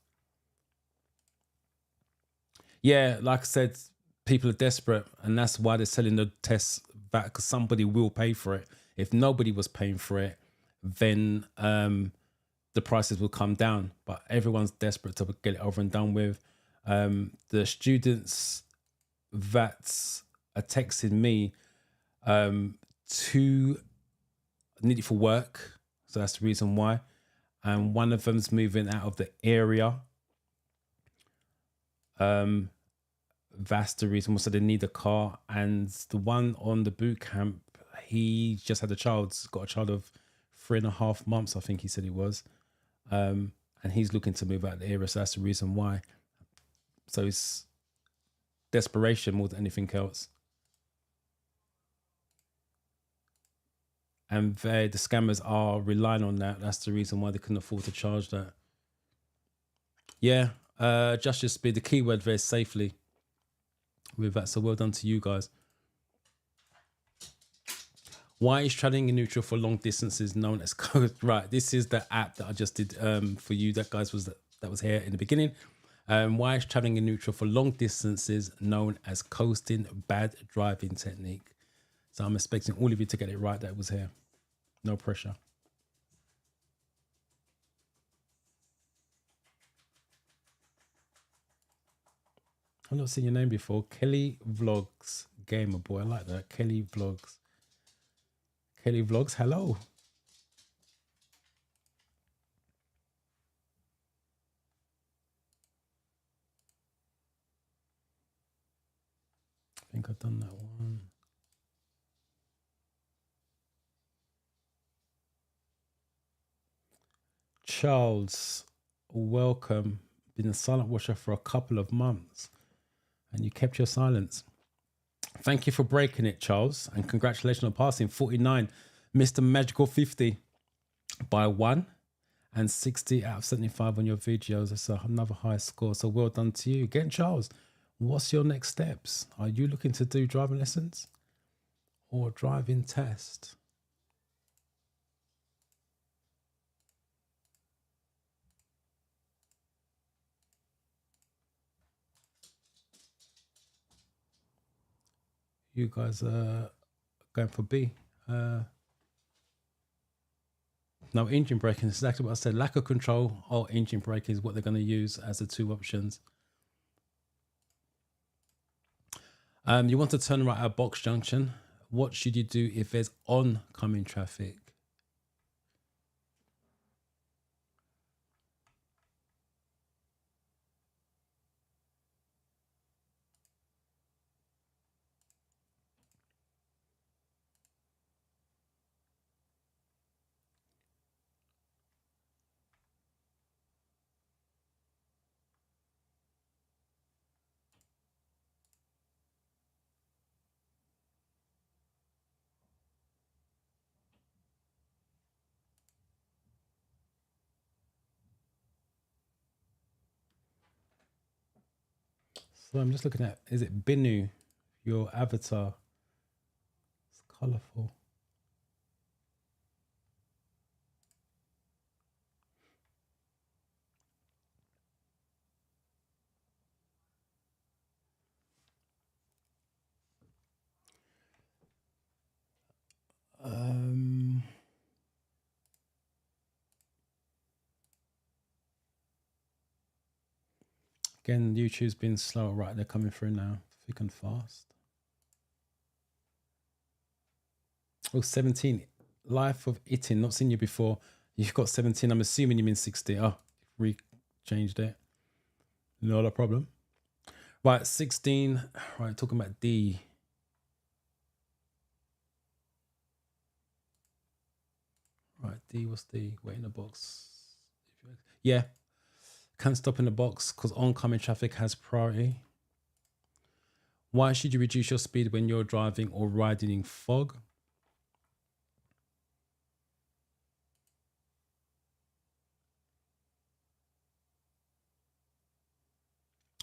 Yeah, like I said, people are desperate, and that's why they're selling the tests back, because somebody will pay for it. If nobody was paying for it, then the prices will come down. But everyone's desperate to get it over and done with. The students that are texting me to need it for work, so that's the reason why. And one of them's moving out of the area. That's the reason. So they need a car. And the one on the boot camp, he just had a child. He's got a child of 3.5 months, I think he said it was. And he's looking to move out of the area. So that's the reason why. So it's desperation more than anything else. And the scammers are relying on that. That's the reason why they couldn't afford to charge that. Yeah, just your speed. The keyword there is safely with that. So well done to you guys. Why is traveling in neutral for long distances known as coast? Right, this is the app that I just did for you. That guys was that was here in the beginning. Why is traveling in neutral for long distances known as coasting? Bad driving technique. So I'm expecting all of you to get it right. That was here. No pressure. I've not seen your name before. Kelly Vlogs Gamer Boy. I like that. Kelly Vlogs. Kelly Vlogs, hello. I think I've done that one. Charles, welcome. Been a silent watcher for a couple of months and you kept your silence. Thank you for breaking it, Charles, and congratulations on passing 49, Mr. Magical 50 by 1 and 60 out of 75 on your videos. That's another high score, so well done to you. Again, Charles, what's your next steps? Are you looking to do driving lessons or driving test? You guys are going for B. No, engine braking is exactly what I said. Lack of control or engine braking is what they're going to use as the two options. You want to turn right at Box Junction. What should you do if there's oncoming traffic? So I'm just looking at, is it Binu, your avatar? It's colourful. Again, YouTube's been slow. Right, they're coming through now, thick and fast. Oh, 17. Life of Eating. Not seen you before. You've got 17. I'm assuming you mean 60. Oh, changed it. Not a problem. Right, 16. Right, talking about D. Right, D, what's D? Wait in the box. Yeah. Can't stop in the box because oncoming traffic has priority. Why should you reduce your speed when you're driving or riding in fog?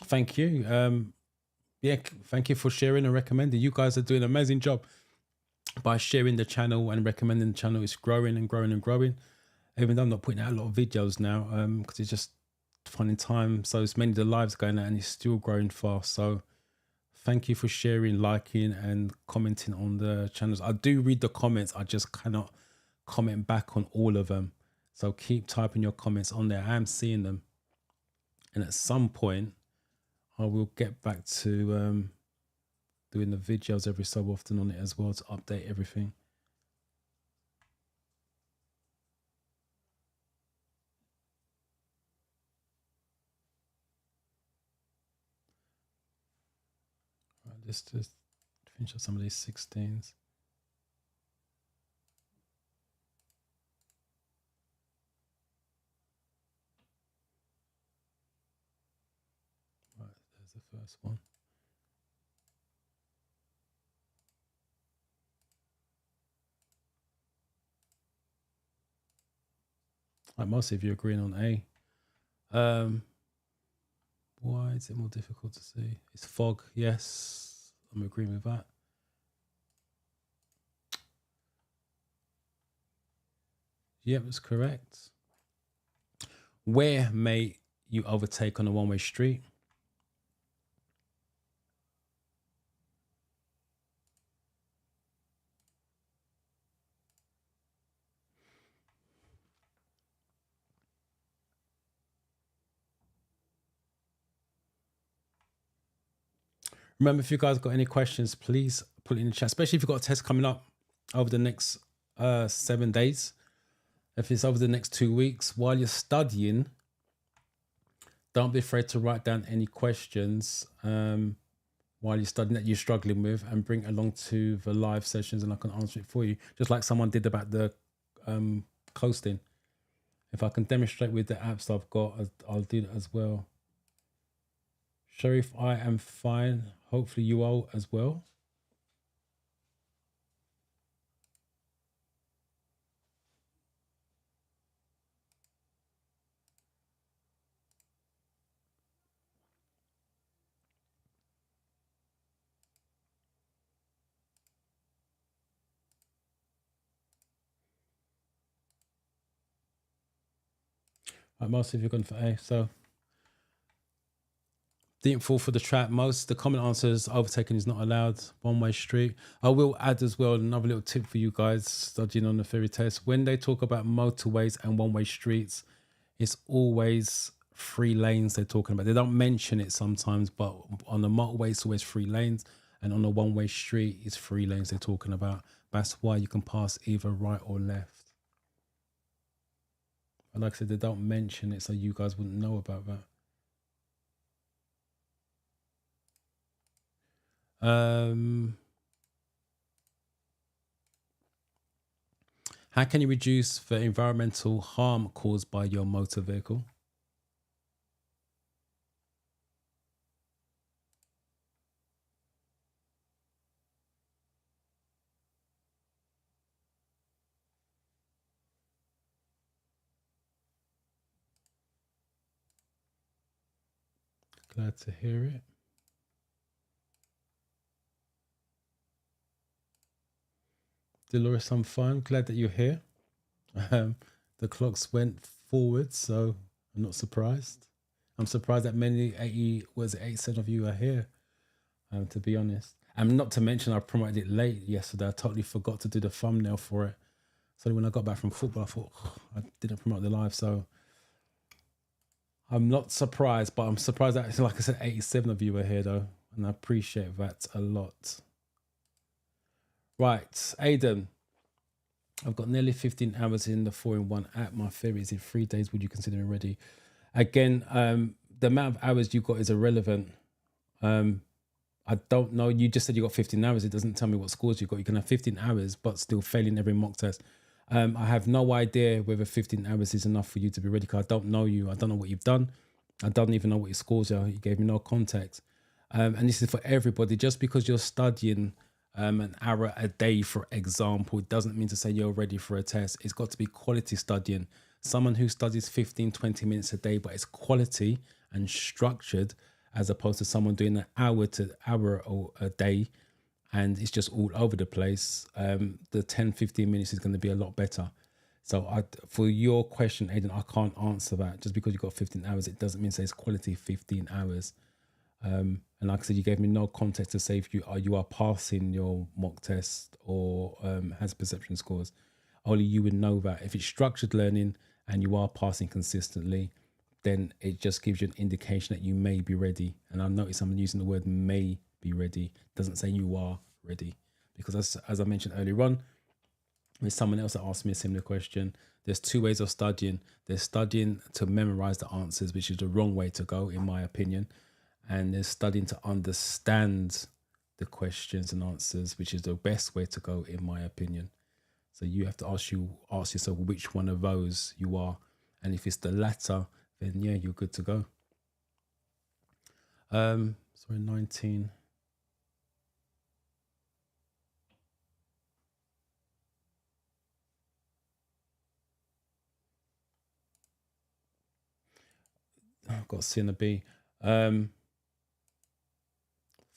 Thank you. Yeah, thank you for sharing and recommending. You guys are doing an amazing job by sharing the channel and recommending the channel. It's growing and growing and growing. Even though I'm not putting out a lot of videos now, because it's just finding time. So it's mainly the lives going out and it's still growing fast. So thank you for sharing, liking, and commenting on the channels. I do read the comments. I just cannot comment back on all of them. So keep typing your comments on there. I am seeing them. And at some point, I will get back to doing the videos every so often on it as well to update everything. Right, let's just finish up some of these 16s. Right, there's the first one. Right, most of you agreeing on A. Why is it more difficult to see? It's fog. Yes, I'm agreeing with that. Yep, that's correct. Where may you overtake on a one-way street? Remember, if you guys got any questions, please put it in the chat, especially if you've got a test coming up over the next 7 days. If it's over the next 2 weeks, while you're studying, don't be afraid to write down any questions while you're studying that you're struggling with and bring it along to the live sessions and I can answer it for you. Just like someone did about the coasting. If I can demonstrate with the apps I've got, I'll do that as well. Sharif, I am fine. Hopefully you are as well. Right, most of you are going for A. So didn't fall for the trap. Most the common answers: overtaking is not allowed. One-way street. I will add as well another little tip for you guys studying on the theory test. When they talk about motorways and one-way streets, it's always 3 lanes they're talking about. They don't mention it sometimes, but on the motorway it's always 3 lanes, and on a one-way street it's 3 lanes they're talking about. That's why you can pass either right or left. And like I said, they don't mention it, so you guys wouldn't know about that. How can you reduce the environmental harm caused by your motor vehicle? Glad to hear it. Dolores, I'm fine. Glad that you're here. The clocks went forward, so I'm not surprised. I'm surprised that many 87 of you are here, to be honest. And not to mention, I promoted it late yesterday. I totally forgot to do the thumbnail for it. So when I got back from football, I thought, I didn't promote the live. So I'm not surprised, but I'm surprised that, like I said, 87 of you are here, though. And I appreciate that a lot. Right, Aidan. I've got nearly 15 hours in the 4-in-1 app. My theory is in 3 days, would you consider it ready? Again, the amount of hours you got is irrelevant. I don't know. You just said you got 15 hours. It doesn't tell me what scores you got. You can have 15 hours, but still failing every mock test. I have no idea whether 15 hours is enough for you to be ready because I don't know you. I don't know what you've done. I don't even know what your scores are. You gave me no context. And this is for everybody. Just because you're studying an hour a day, for example, it doesn't mean to say you're ready for a test. It's got to be quality studying. Someone who studies 15, 20 minutes a day, but it's quality and structured, as opposed to someone doing an hour to hour a day and it's just all over the place. The 10-15 minutes is going to be a lot better. So for your question, Aidan, I can't answer that. Just because you've got 15 hours, it doesn't mean say it's quality 15 hours. And like I said, you gave me no context to say if you are passing your mock test or has perception scores. Only you would know that. If it's structured learning and you are passing consistently, then it just gives you an indication that you may be ready. And I notice I'm using the word may be ready. It doesn't say you are ready. Because as I mentioned earlier on, with someone else that asked me a similar question, there's two ways of studying. There's studying to memorize the answers, which is the wrong way to go, in my opinion. And there's studying to understand the questions and answers, which is the best way to go, in my opinion. So you have to ask yourself which one of those you are. And if it's the latter, then yeah, you're good to go. Sorry, 19. I've got C and a B. 3rd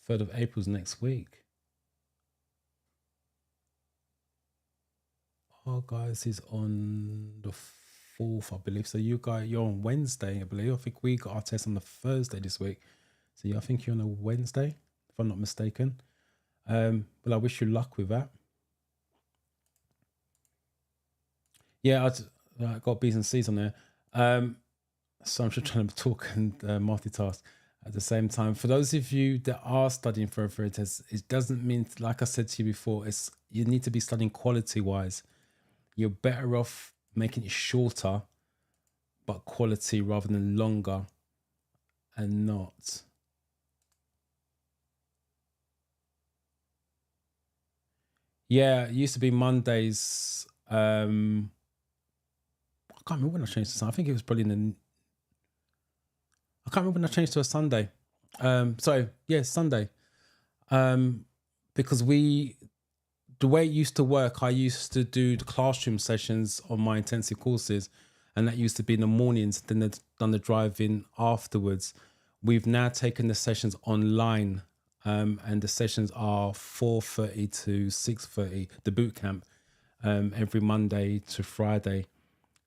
of April's next week. Our guys is on the 4th, I believe. So you're on Wednesday, I believe. I think we got our test on the Thursday this week. So yeah, I think you're on a Wednesday, if I'm not mistaken. Well, I wish you luck with that. Yeah, I got B's and C's on there. So I'm just trying to talk and multitask at the same time. For those of you that are studying for a theory test, it doesn't mean, like I said to you before, you need to be studying quality-wise. You're better off making it shorter, but quality rather than longer and not. Yeah, it used to be Mondays. I can't remember when I changed to Sunday. I think it was probably I can't remember when I changed to a Sunday. Sunday. Because the way it used to work, I used to do the classroom sessions on my intensive courses, and that used to be in the mornings, then they'd done the drive-in afterwards. We've now taken the sessions online, and the sessions are 4:30 to 6:30, the boot camp, every Monday to Friday.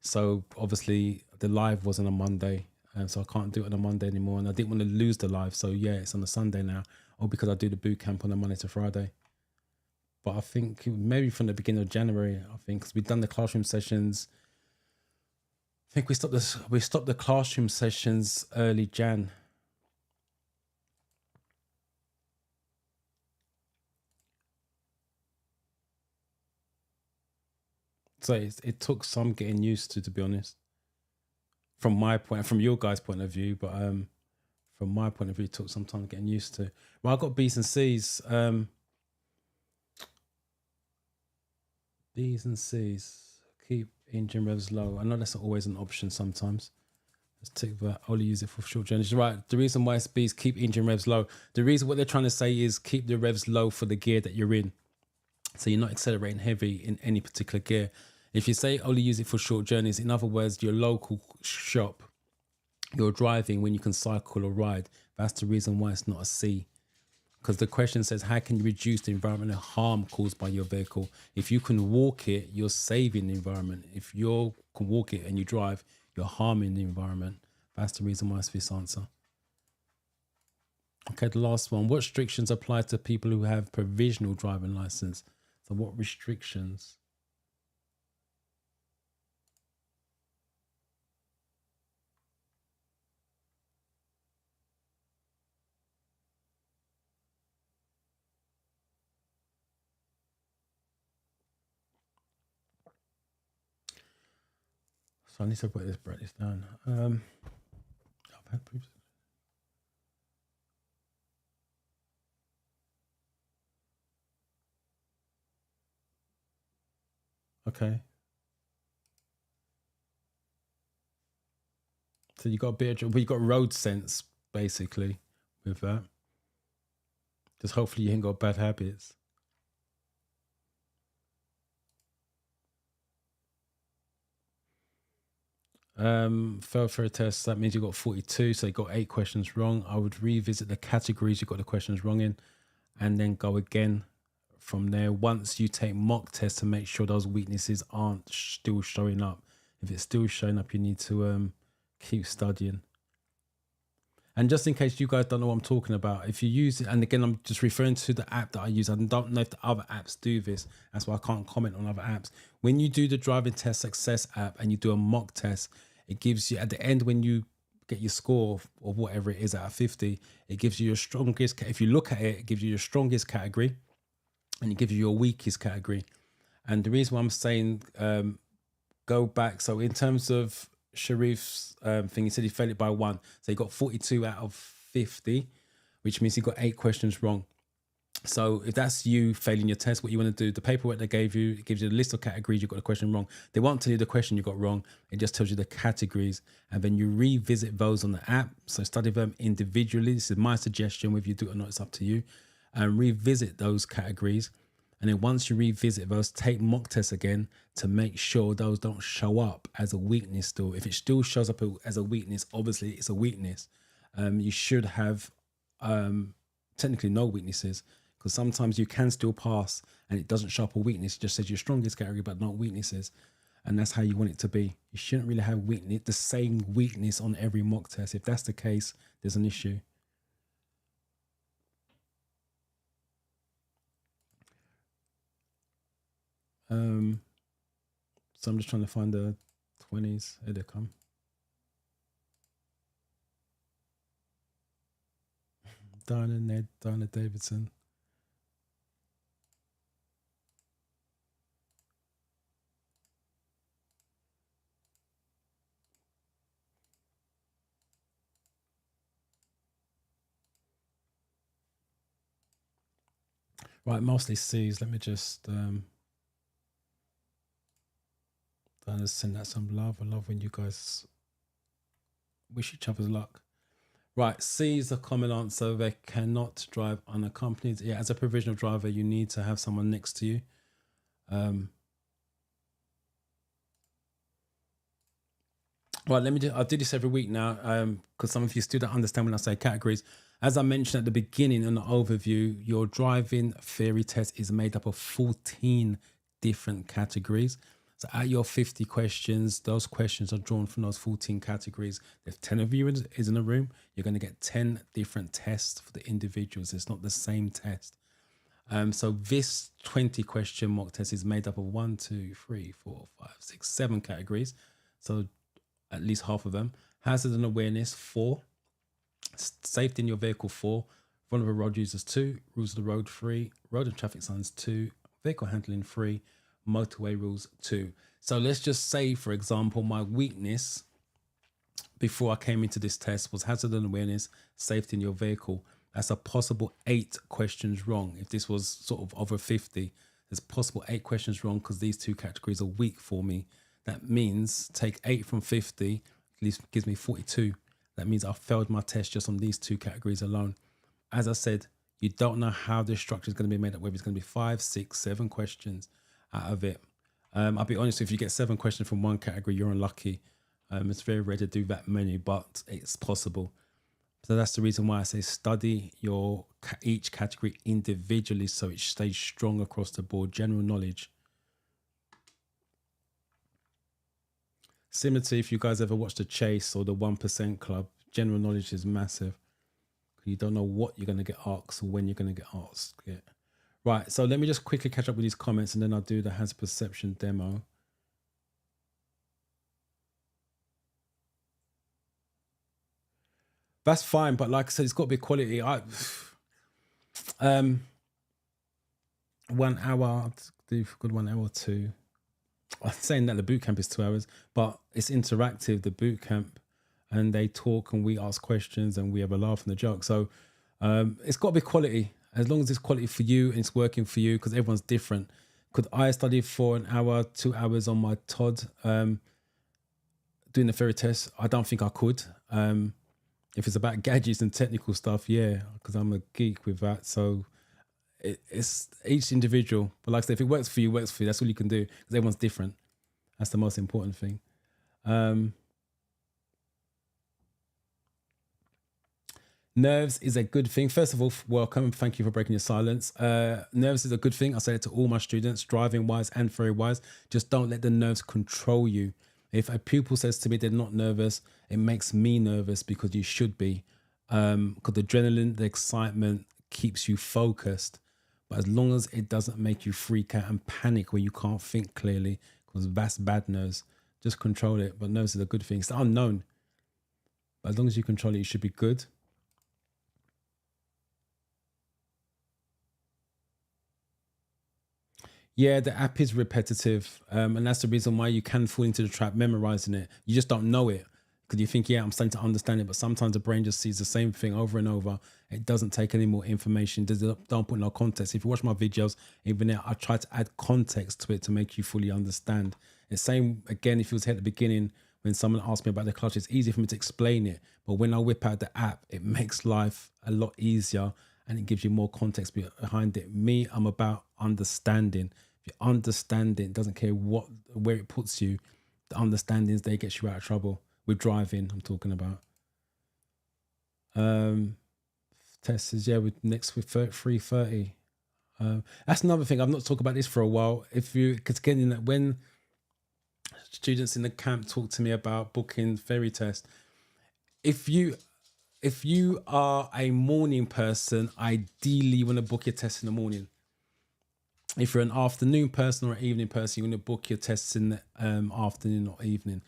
So obviously the live was on a Monday, so I can't do it on a Monday anymore, and I didn't want to lose the live, so yeah, it's on a Sunday now, or because I do the boot camp on a Monday to Friday. But I think maybe from the beginning of January, I think, because we've done the classroom sessions. I think we stopped the classroom sessions early Jan. So it took some getting used to be honest. From your guys' point of view, but from my point of view, it took some time getting used to. Well, I got B's and C's. B's and C's. Keep engine revs low. I know that's not always an option sometimes. Let's take that. Only use it for short journeys. Right. The reason why it's B's, keep engine revs low. The reason what they're trying to say is keep the revs low for the gear that you're in. So you're not accelerating heavy in any particular gear. If you say only use it for short journeys, in other words, your local shop, you're driving when you can cycle or ride. That's the reason why it's not a C. Because the question says, how can you reduce the environmental harm caused by your vehicle? If you can walk it, you're saving the environment. If you can walk it and you drive, you're harming the environment. That's the reason why it's this answer. Okay, the last one. What restrictions apply to people who have provisional driving license? So what restrictions? So I need to write this down. I've had previous. Okay. So you got a bit of, well, you got road sense basically with that. Just hopefully you ain't got bad habits. Failed for a test, that means you got 42, so you got 8 questions wrong. I would revisit the categories you got the questions wrong in, and then go again from there. Once you take mock tests to make sure those weaknesses aren't still showing up. If it's still showing up, you need to keep studying. And just in case you guys don't know what I'm talking about, if you use it, and again, I'm just referring to the app that I use. I don't know if the other apps do this. That's why I can't comment on other apps. When you do the driving test success app and you do a mock test, it gives you, at the end, when you get your score of whatever it is out of 50, it gives you your strongest. If you look at it, it gives you your strongest category and it gives you your weakest category. And the reason why I'm saying go back, so in terms of Sharif's thing, he said he failed it by 1. So he got 42 out of 50, which means he got 8 questions wrong. So if that's you failing your test, what you want to do, the paperwork they gave you, it gives you a list of categories you got the question wrong. They won't tell you the question you got wrong. It just tells you the categories. And then you revisit those on the app. So study them individually. This is my suggestion. Whether you do it or not, it's up to you. And revisit those categories. And then once you revisit those, take mock tests again to make sure those don't show up as a weakness still. If it still shows up as a weakness, obviously it's a weakness. You should have technically no weaknesses, because sometimes you can still pass and it doesn't show up a weakness. It just says your strongest category, but not weaknesses. And that's how you want it to be. You shouldn't really have the same weakness on every mock test. If that's the case, there's an issue. So I'm just trying to find the 20s. Here they come. Diana Ned, Diana Davidson. Right, mostly C's. Let me just send out some love. I love when you guys wish each other's luck. Right, C is the common answer. They cannot drive unaccompanied. Yeah, as a provisional driver, you need to have someone next to you. Right, I do this every week now because some of you still don't understand when I say categories. As I mentioned at the beginning in the overview, your driving theory test is made up of 14 different categories. So at your 50 questions, those questions are drawn from those 14 categories. If 10 of you is in a room, you're going to get 10 different tests for the individuals. It's not the same test. So this 20 question mock test is made up of 1, 2, 3, 4, 5, 6, 7 categories. So at least half of them. Hazard and awareness, 4. Safety in your vehicle, 4. Vulnerable road users, 2. Rules of the road, 3. Road and traffic signs, 2. Vehicle handling, 3. Motorway rules, 2. So let's just say, for example, my weakness before I came into this test was hazard and awareness, safety in your vehicle. That's a possible 8 questions wrong. If this was sort of over 50, there's possible 8 questions wrong because these 2 categories are weak for me. That means take 8 from 50, at least gives me 42. That means I failed my test just on these 2 categories alone. As I said, you don't know how this structure is going to be made up, whether it's going to be 5, 6, 7 questions out of it. I'll be honest, if you get 7 questions from one category, you're unlucky. It's very rare to do that many, but it's possible. So that's the reason why I say study each category individually so it stays strong across the board. General knowledge. Similar to if you guys ever watched The Chase or the 1% Club, general knowledge is massive. You don't know what you're going to get asked or when you're going to get asked. Yeah. Right, so let me just quickly catch up with these comments and then I'll do the hazard perception demo. That's fine, but like I said, it's got to be quality. 1 hour, do good 1 hour or 2. I'm saying that the boot camp is 2 hours, but it's interactive, the boot camp, and they talk and we ask questions and we have a laugh and a joke. So it's got to be quality. As long as it's quality for you and it's working for you, because everyone's different. Could I study for 1 hour, 2 hours on my Todd doing the theory test? I don't think I could. If it's about gadgets and technical stuff, yeah, because I'm a geek with that. So it's each individual. But like I said, if it works for you, works for you. That's all you can do because everyone's different. That's the most important thing. Nerves is a good thing. First of all, welcome. Thank you for breaking your silence. Nerves is a good thing. I say it to all my students, driving wise and theory wise. Just don't let the nerves control you. If a pupil says to me they're not nervous, it makes me nervous because you should be. Because the adrenaline, the excitement keeps you focused. But as long as it doesn't make you freak out and panic where you can't think clearly, because that's bad nerves, just control it. But nerves is a good thing. It's the unknown. But as long as you control it, you should be good. Yeah, the app is repetitive, and that's the reason why you can fall into the trap memorizing it. You just don't know it because you think, yeah, I'm starting to understand it, but sometimes the brain just sees the same thing over and over. It doesn't take any more information. Don't put no context. If you watch my videos, even there, I try to add context to it to make you fully understand. It's same again. If you was here at the beginning when someone asked me about the clutch, it's easy for me to explain it, but when I whip out the app, it makes life a lot easier and it gives you more context behind it. Me, I'm about understanding. If you understand it, doesn't care where it puts you. The understanding is they get you out of trouble. With driving, I'm talking about. Test is with next with 3:30. That's another thing. I've not talked about this for a while. Because again, when students in the camp talk to me about booking ferry test, if you are a morning person, ideally you want to book your test in the morning. If you're an afternoon person or an evening person, you want to book your tests in the afternoon or evening.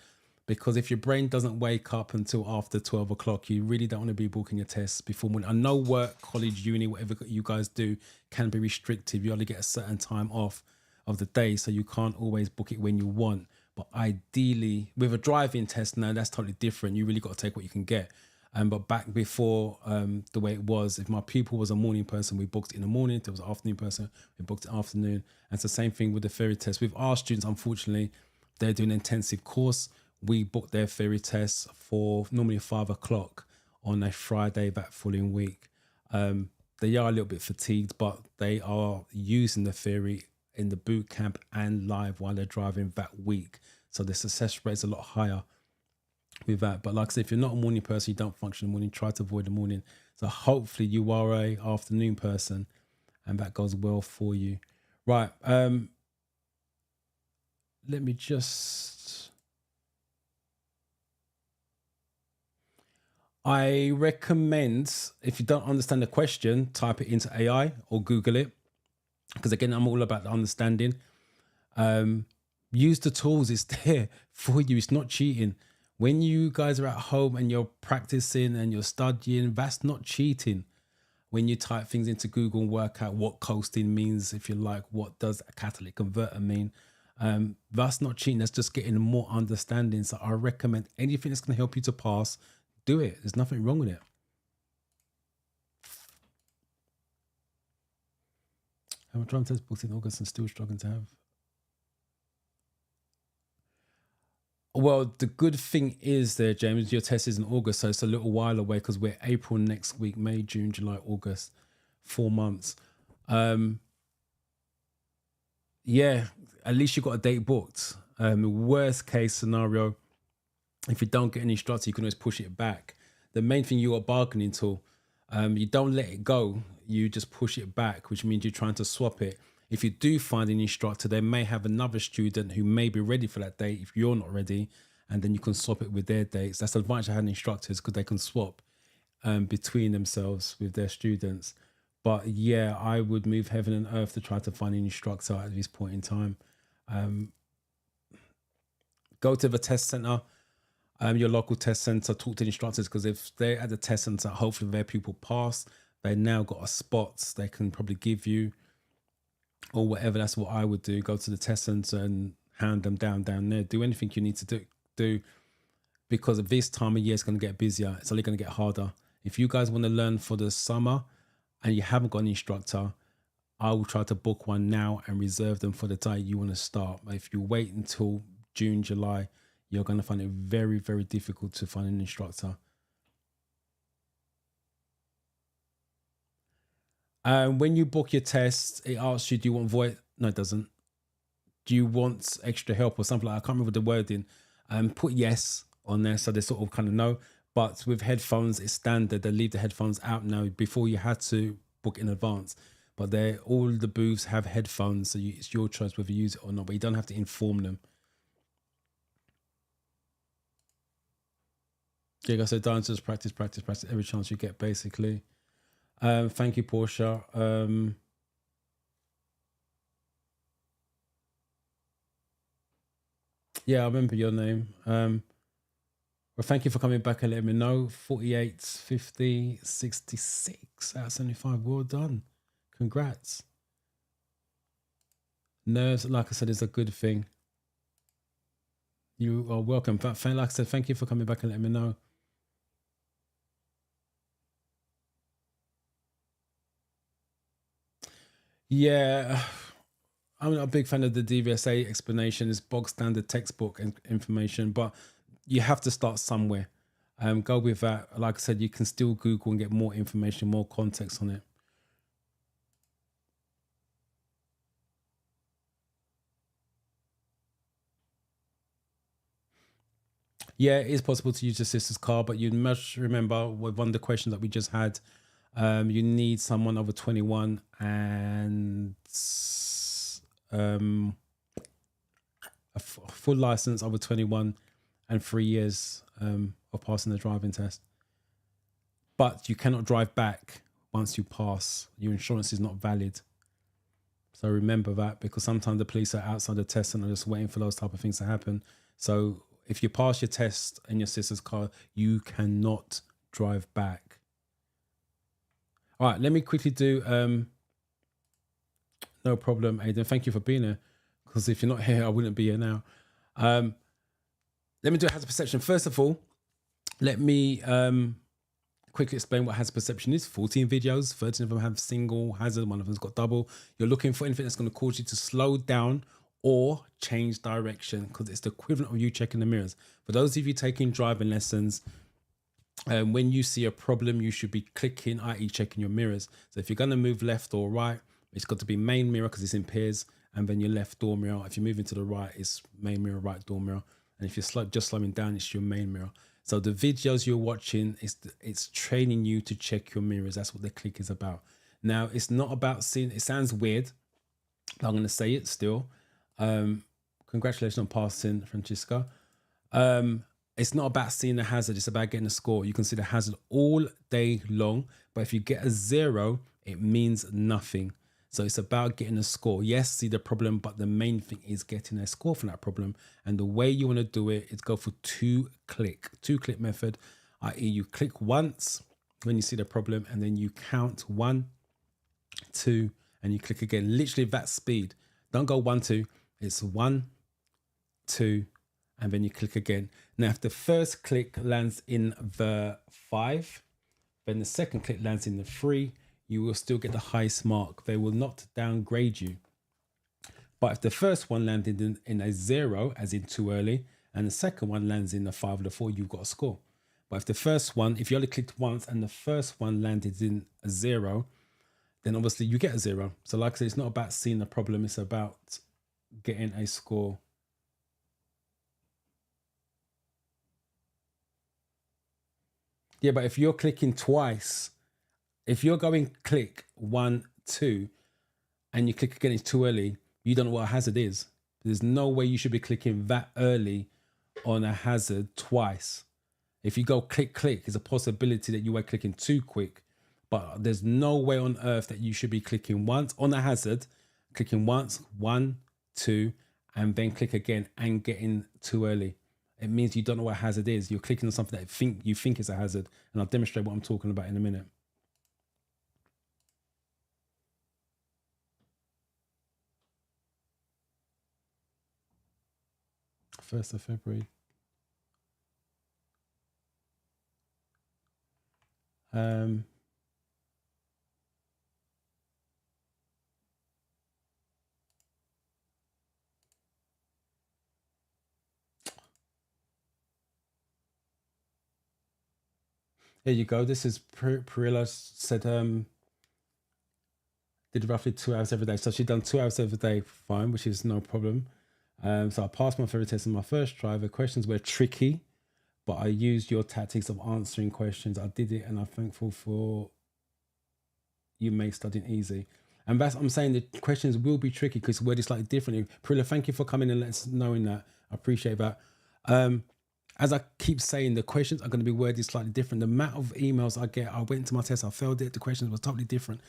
Because if your brain doesn't wake up until after 12 o'clock, you really don't want to be booking your tests before morning. I know work, college, uni, whatever you guys do can be restrictive. You only get a certain time off of the day, so you can't always book it when you want. But ideally, with a driving test now, that's totally different. You really got to take what you can get. But back before the way it was, if my pupil was a morning person, we booked it in the morning. If it was an afternoon person, we booked it afternoon. And it's the same thing with the theory test. With our students, unfortunately, they're doing an intensive course. We book their theory tests for normally 5 o'clock on a Friday that following week. They are a little bit fatigued, but they are using the theory in the boot camp and live while they're driving that week. So the success rate is a lot higher with that. But like I said, if you're not a morning person, you don't function in the morning, try to avoid the morning. So hopefully you are a afternoon person and that goes well for you. Right. Let me just... I recommend, if you don't understand the question, type it into AI or Google it. Because again, I'm all about the understanding. Use the tools, it's there for you. It's not cheating. When you guys are at home and you're practicing and you're studying, that's not cheating. When you type things into Google and work out what coasting means, if you like, what does a catalytic converter mean, that's not cheating. That's just getting more understanding. So I recommend anything that's going to help you to pass, do it. There's nothing wrong with it. I'm trying to test books in August and still struggling to have. Well, the good thing is there, James, your test is in August, so it's a little while away because we're April next week, May, June, July, August, 4 months. Yeah, at least you got a date booked. Worst case scenario, if you don't get an instructor, you can always push it back. The main thing you got bargaining tool, you don't let it go, you just push it back, which means you're trying to swap it. If you do find an instructor, they may have another student who may be ready for that date if you're not ready, and then you can swap it with their dates. That's the advantage of having instructors, because they can swap between themselves with their students. But yeah, I would move heaven and earth to try to find an instructor at this point in time. Go to the test center, your local test center, talk to the instructors, because if they're at the test center, hopefully their pupil pass, they now got a spot they can probably give you or whatever. That's what I would do. Go to the test center and hand them down there. Do anything you need to do because of this time of year, it's going to get busier. It's only going to get harder. If you guys want to learn for the summer and you haven't got an instructor, I will try to book one now and reserve them for the day you want to start. But if you wait until June, July, you're going to find it very, very difficult to find an instructor. When you book your tests, it asks you, do you want voice? No, it doesn't. Do you want extra help or something like that? I can't remember the wording. Put yes on there so they sort of kind of know. But with headphones, it's standard. They leave the headphones out now. Before you had to book in advance. But all the booths have headphones, so it's your choice whether you use it or not. But you don't have to inform them. Yeah, like I said, don't just practice every chance you get, basically. Thank you, Portia. Yeah, I remember your name. Well, thank you for coming back and letting me know. 48, 50, 66 out of 75. Well done. Congrats. Nerves, like I said, is a good thing. You are welcome. Like I said, thank you for coming back and letting me know. Yeah, I'm not a big fan of the DVSA explanation. It's bog standard textbook information, but you have to start somewhere. Go with that. Like I said, you can still Google and get more information, more context on it. Yeah, it is possible to use your sister's car, but you must remember with one of the questions that we just had, you need someone over 21 and a full license over 21 and 3 years of passing the driving test. But you cannot drive back once you pass. Your insurance is not valid. So remember that, because sometimes the police are outside the test and are just waiting for those type of things to happen. So if you pass your test in your sister's car, you cannot drive back. All right, let me quickly do, no problem, Aidan. Thank you for being here, because if you're not here, I wouldn't be here now. Let me do a hazard perception. First of all, let me quickly explain what hazard perception is. 14 videos, 13 of them have single hazard, one of them's got double. You're looking for anything that's going to cause you to slow down or change direction, because it's the equivalent of you checking the mirrors. For those of you taking driving lessons, when you see a problem, you should be clicking, i.e. checking your mirrors. So if you're going to move left or right, it's got to be main mirror because it's in pairs, and then your left door mirror. If you're moving to the right, it's main mirror, right door mirror. And if you're just slowing down, it's your main mirror. So the videos you're watching, it's training you to check your mirrors. That's what the click is about. Now, it's not about seeing, it sounds weird, but I'm going to say it still. Congratulations on passing, Francisca. It's not about seeing the hazard, it's about getting a score. You can see the hazard all day long, but if you get a 0, it means nothing. So it's about getting a score. Yes, see the problem, but the main thing is getting a score for that problem. And the way you want to do it is go for two click method, i.e. you click once when you see the problem, and then you count 1, 2, and you click again. Literally that speed. Don't go 1, 2. It's 1, 2, and then you click again. Now, if the first click lands in the 5, then the second click lands in the 3, you will still get the highest mark. They will not downgrade you. But if the first one landed in a 0, as in too early, and the second one lands in the 5 or the 4, you've got a score. But if the first one, if you only clicked once and the first one landed in a 0, then obviously you get a 0. So like I said, it's not about seeing the problem, it's about getting a score. Yeah, but if you're clicking twice, if you're going click 1, 2, and you click again, it's too early, you don't know what a hazard is. There's no way you should be clicking that early on a hazard twice. If you go click, it's a possibility that you were clicking too quick, but there's no way on earth that you should be clicking once on a hazard, clicking once, 1, 2, and then click again and getting too early. It means you don't know what a hazard is. You're clicking on something that you think is a hazard. And I'll demonstrate what I'm talking about in a minute. First of February. There you go. This is Perilla said did roughly 2 hours every day. So she'd done 2 hours every day, fine, which is no problem. So I passed my theory test on my first try. The questions were tricky, but I used your tactics of answering questions. I did it, and I'm thankful for you make studying easy. And that's I'm saying the questions will be tricky because worded slightly differently. Prilla, thank you for coming and letting us knowing that. I appreciate that. As I keep saying, the questions are going to be worded slightly different. The amount of emails I get, I went to my test, I failed it, the questions were totally different.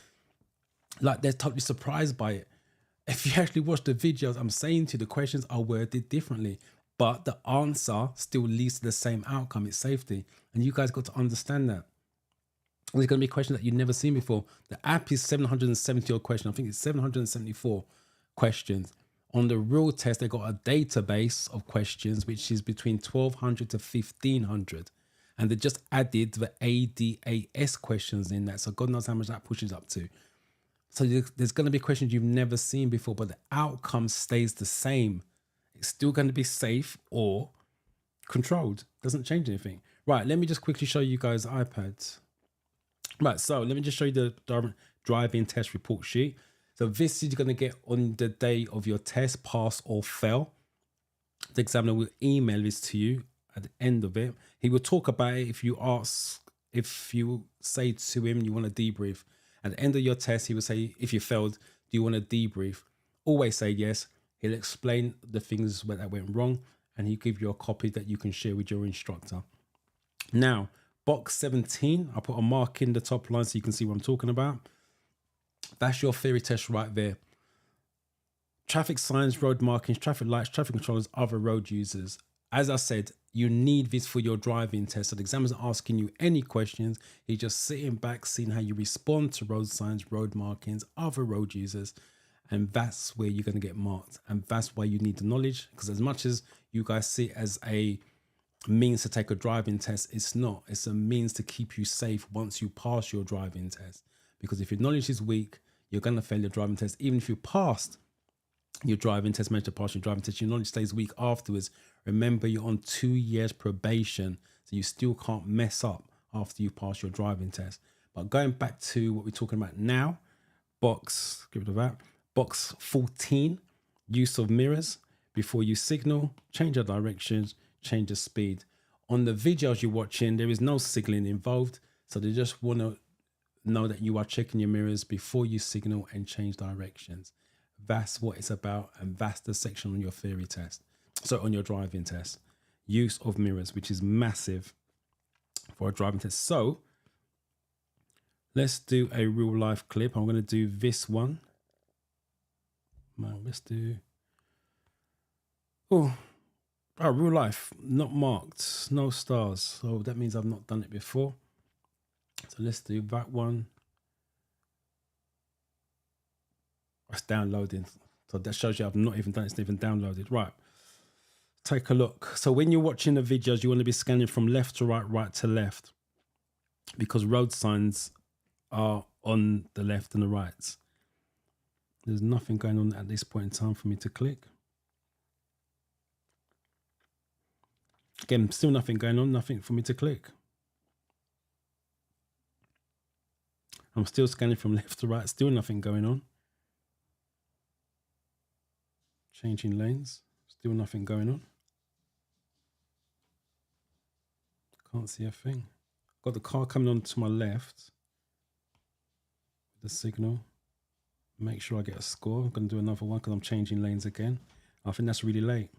Like they're totally surprised by it. If you actually watch the videos, I'm saying to you, the questions are worded differently, but the answer still leads to the same outcome. It's safety. And you guys got to understand that. There's going to be questions that you've never seen before. The app is 770 odd questions. I think it's 774 questions. On the real test, they got a database of questions, which is between 1,200 to 1,500. And they just added the ADAS questions in that. So God knows how much that pushes up to. So there's going to be questions you've never seen before, but the outcome stays the same. It's still going to be safe or controlled. Doesn't change anything. Right, let me just quickly show you guys iPads. Right, so let me just show you the driving test report sheet. So this is going to get on the day of your test, pass or fail. The examiner will email this to you at the end of it. He will talk about it if you say to him you want to debrief. At the end of your test, he will say, if you failed, do you want to debrief? Always say yes. He'll explain the things that went wrong and he'll give you a copy that you can share with your instructor. Now, box 17, I put a mark in the top line so you can see what I'm talking about. That's your theory test right there. Traffic signs, road markings, traffic lights, traffic controllers, other road users. As I said, you need this for your driving test. So the examiner's not asking you any questions. He's just sitting back, seeing how you respond to road signs, road markings, other road users. And that's where you're going to get marked. And that's why you need the knowledge. Because as much as you guys see it as a means to take a driving test, it's not. It's a means to keep you safe once you pass your driving test. Because if your knowledge is weak, you're going to fail your driving test. Even if you passed your driving test, managed to pass your driving test, your knowledge stays weak afterwards. Remember, you're on 2 years probation, so you still can't mess up after you pass your driving test. But going back to what we're talking about now, box 14, use of mirrors before you signal, change your directions, change the speed. On the videos you're watching, there is no signaling involved, so they just want to know that you are checking your mirrors before you signal and change directions. That's what it's about, and that's the section on your theory test. So on your driving test, use of mirrors, which is massive for a driving test. So let's do a real life clip. I'm going to do this one. Now let's do, real life, not marked, no stars. So that means I've not done it before. So let's do that one. It's downloading. So that shows you I've not even done it. It's not even downloaded. Right. Take a look. So when you're watching the videos, you want to be scanning from left to right, right to left, because road signs are on the left and the right. There's nothing going on at this point in time for me to click. Again, still nothing going on, nothing for me to click. I'm still scanning from left to right, still nothing going on. Changing lanes, still nothing going on. Can't see a thing. Got the car coming on to my left. The signal. Make sure I get a score. I'm going to do another one because I'm changing lanes again. I think that's really late.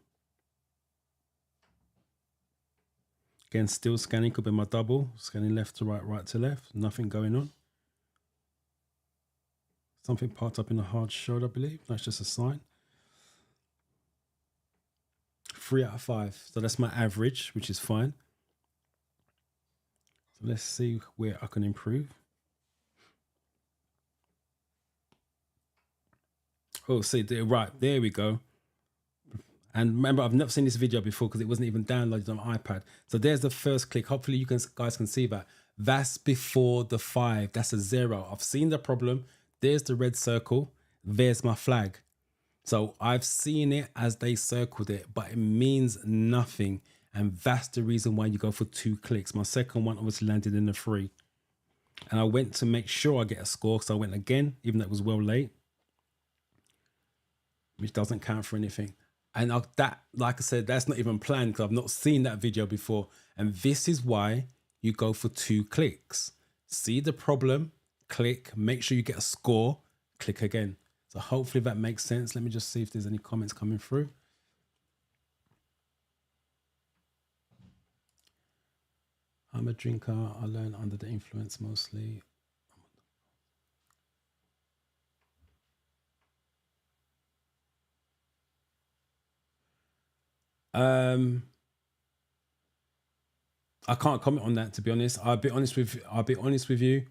Again, still scanning. Could be my double. Scanning left to right, right to left. Nothing going on. Something parked up in a hard shoulder, I believe. That's just a sign. 3 out of 5. So that's my average, which is fine. So let's see where I can improve. Oh, see, right, there we go. And remember, I've never seen this video before because it wasn't even downloaded on my iPad. So there's the first click. Hopefully you guys can see that. That's before the 5. That's a 0. I've seen the problem. There's the red circle. There's my flag. So I've seen it as they circled it, but it means nothing. And that's the reason why you go for 2 clicks. My second one obviously landed in the 3. And I went to make sure I get a score. So I went again, even though it was well late, which doesn't count for anything. And that, like I said, that's not even planned because I've not seen that video before. And this is why you go for 2 clicks. See the problem, click, make sure you get a score, click again. So hopefully that makes sense. Let me just see if there's any comments coming through. I'm a drinker. I learn under the influence mostly. I can't comment on that, to be honest. I'll be honest with you.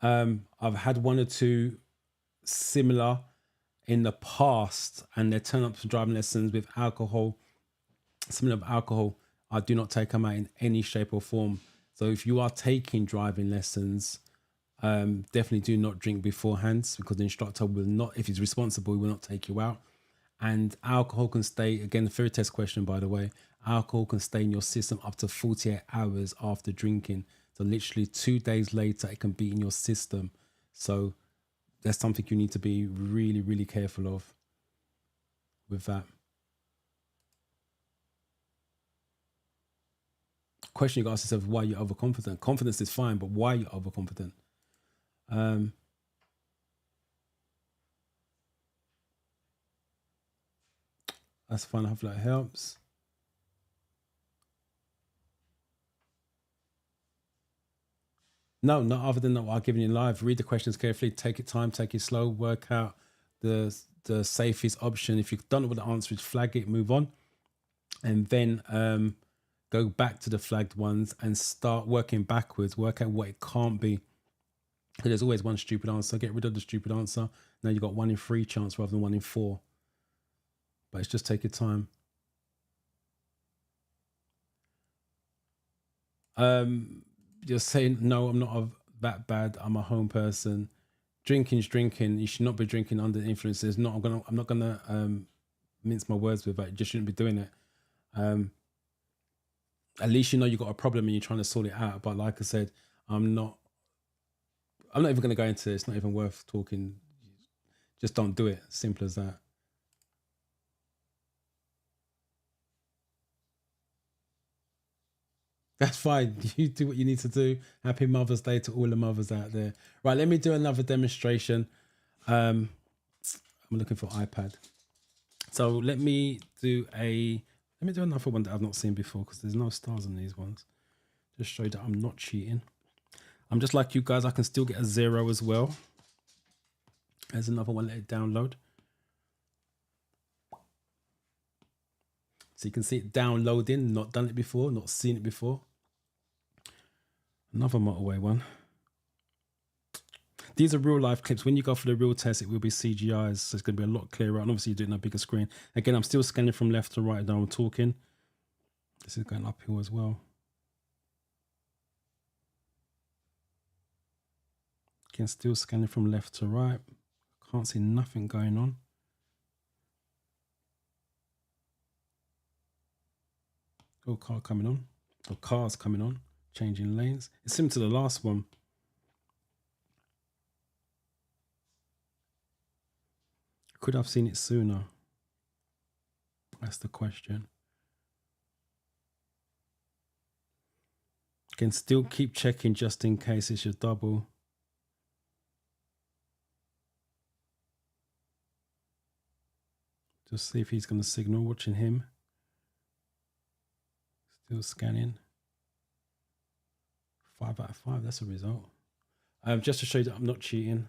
I've had 1 or 2 similar in the past, and they turn up to driving lessons with alcohol, similar of alcohol. I do not take them out in any shape or form. So if you are taking driving lessons, definitely do not drink beforehand, because the instructor will not, if he's responsible, he will not take you out. And alcohol can stay, again, the theory test question, by the way, alcohol can stay in your system up to 48 hours after drinking. So literally 2 days later, it can be in your system. So that's something you need to be really, really careful of with that. Question you got to ask yourself, why you're overconfident. Confidence is fine, but why you're overconfident? That's fine. Hopefully that helps. No, not other than what I've given you live. Read the questions carefully. Take it time. Take it slow. Work out the safest option. If you don't know what the answer is, flag it. Move on, and then go back to the flagged ones and start working backwards. Work out what it can't be. There's always one stupid answer. Get rid of the stupid answer. Now you've got 1 in 3 chance rather than 1 in 4. But it's just take your time. You're saying, no, I'm not that bad. I'm a home person. Drinking's drinking. You should not be drinking under the influence. I'm not gonna mince my words with that. You just shouldn't be doing it. At least you know you've got a problem and you're trying to sort it out. But like I said, I'm not even going to go into it. It's not even worth talking. Just don't do it. Simple as that. That's fine. You do what you need to do. Happy Mother's Day to all the mothers out there. Right, let me do another demonstration. I'm looking for iPad. So let me do another one that I've not seen before, because there's no stars on these ones. Just show you that I'm not cheating. I'm just like you guys. I can still get a 0 as well. There's another one. Let it download. So you can see it downloading. Not done it before. Not seen it before. Another motorway one. These are real life clips. When you go for the real test, it will be CGIs. So it's going to be a lot clearer. And obviously you're doing a bigger screen. Again, I'm still scanning from left to right now I'm talking. This is going uphill as well. Again, still scanning from left to right. Can't see nothing going on. Oh, car coming on. Or cars coming on. Changing lanes. It's similar to the last one. Could have seen it sooner? That's the question. Can still keep checking just in case it's your double. Just see if he's going to signal. Watching him. Still scanning. 5 out of 5. That's a result. Just to show you that I'm not cheating.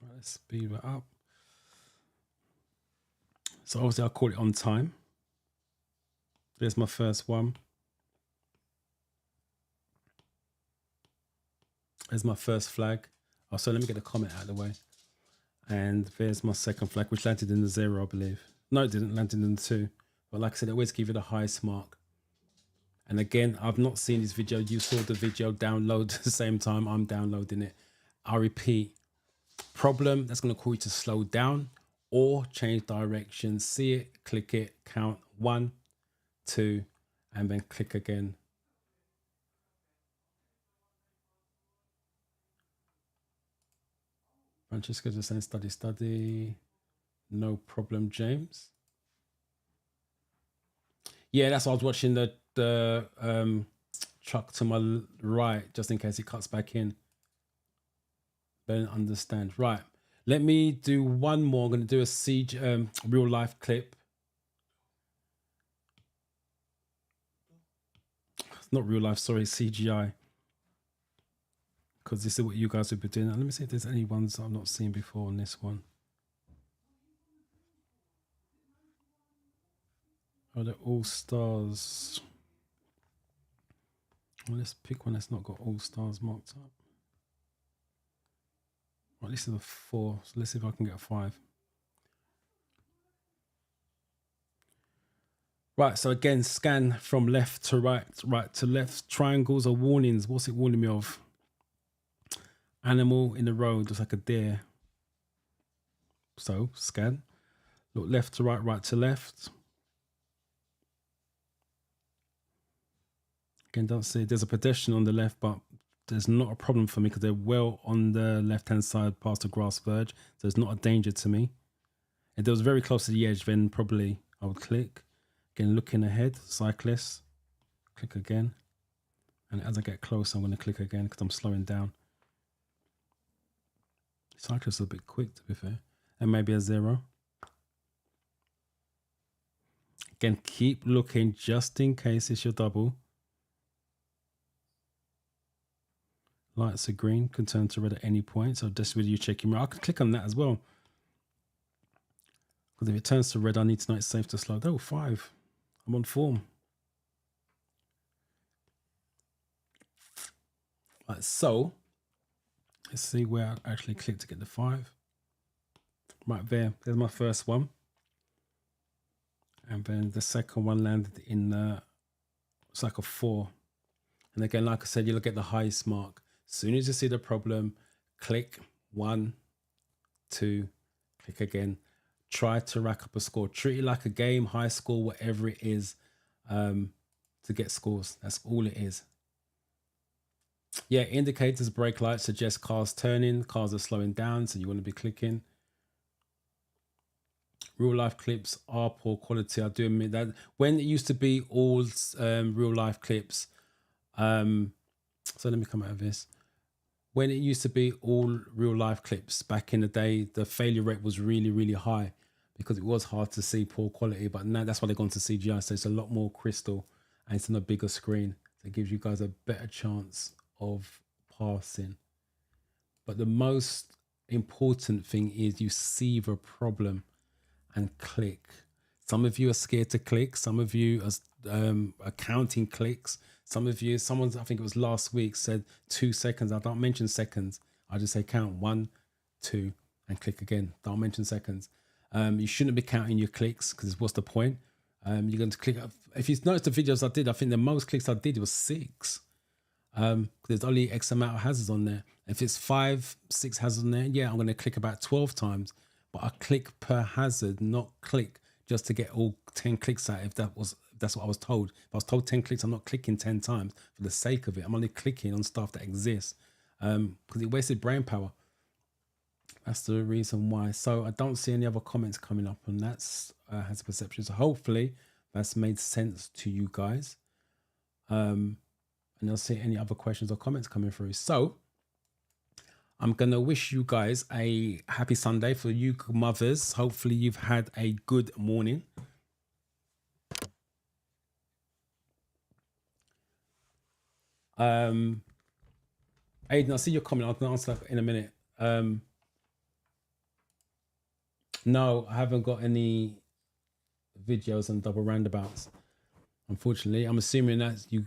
Right, let's speed that up. So obviously I'll call it on time. There's my first one. There's my first flag. Oh, so let me get a comment out of the way. And there's my second flag, which landed in the 0, I believe. No, it didn't. Landed in the 2. But like I said, I always give it the highest mark. And again, I've not seen this video. You saw the video download at the same time I'm downloading it. I repeat, problem that's going to call you to slow down or change direction. See it, click it, count 1, 2, and then click again. Francesca just saying study. No problem, James. Yeah, that's why I was watching the truck to my right, just in case it cuts back in. Don't understand. Right. Let me do one more. I'm going to do a siege real life clip. It's not real life, sorry, CGI. Because this is what you guys would be doing. Let me see if there's any ones I've not seen before on this one. Oh, they're all stars. Well, let's pick one that's not got all stars marked up. Well, this is a 4, so let's see if I can get a 5. Right, so again, scan from left to right, right to left. Triangles are warnings. What's it warning me of? Animal in the road, just like a deer. So, scan. Look left to right, right to left. Again, don't see, there's a pedestrian on the left, but there's not a problem for me because they're well on the left-hand side past the grass verge. So it's not a danger to me. If it was very close to the edge, then probably I would click. Again, looking ahead, cyclists, click again. And as I get close, I'm going to click again because I'm slowing down. Cyclists are a bit quick, to be fair. And maybe a 0. Again, keep looking just in case it's your double. Lights are green, can turn to red at any point. So just with you checking, I can click on that as well. Because if it turns to red, I need to know it's safe to slow. Oh, 5. I'm on form. Right, so let's see where I actually click to get the 5. Right there, there's my first one. And then the second one landed in, it's like a 4. And again, like I said, you'll get the highest mark. As soon as you see the problem, click 1, 2, click again. Try to rack up a score. Treat it like a game, high score, whatever it is, to get scores. That's all it is. Yeah, indicators, brake lights suggest cars turning. Cars are slowing down, so you want to be clicking. Real life clips are poor quality. I do admit that. When it used to be all real life clips, so let me come out of this. When it used to be all real life clips back in the day, the failure rate was really, really high because it was hard to see poor quality. But now that's why they've gone to CGI. So it's a lot more crystal and it's on a bigger screen. So it gives you guys a better chance of passing. But the most important thing is you see the problem and click. Some of you are scared to click. Some of you are counting clicks. Some of you, someone's, I think it was last week, said 2 seconds. I don't mention seconds. I just say count 1, 2, and click again. Don't mention seconds. You shouldn't be counting your clicks because what's the point? You're going to click. If you notice the videos I did, I think the most clicks I did was 6. There's only X amount of hazards on there. If it's 5, 6 hazards on there, yeah, I'm going to click about 12 times. But I click per hazard, not click just to get all 10 clicks out. If that's what I was told. If I was told 10 clicks, I'm not clicking 10 times for the sake of it. I'm only clicking on stuff that exists because it wasted brain power. That's the reason why. So I don't see any other comments coming up on that hazard perception. So hopefully that's made sense to you guys. And I'll see any other questions or comments coming through. So I'm going to wish you guys a happy Sunday. For you mothers, hopefully you've had a good morning. Aiden, I see your comment. I'm going to answer that in a minute. No, I haven't got any videos on double roundabouts. Unfortunately, I'm assuming that you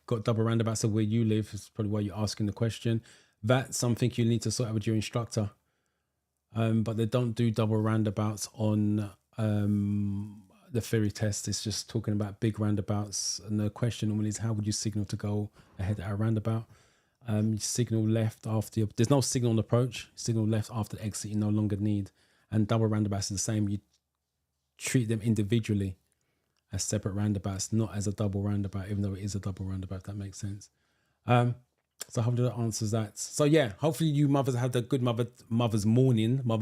got double roundabouts of where you live. Is probably why you're asking the question. That's something you need to sort out with your instructor. But they don't do double roundabouts on the theory test. It's just talking about big roundabouts. And the question normally is, how would you signal to go ahead at a roundabout? You signal left after there's no signal on approach. Signal left after the exit you no longer need. And double roundabouts is the same. You treat them individually as separate roundabouts, not as a double roundabout, even though it is a double roundabout, if that makes sense. So hopefully that answers that. So yeah, hopefully you mothers had a good Mother's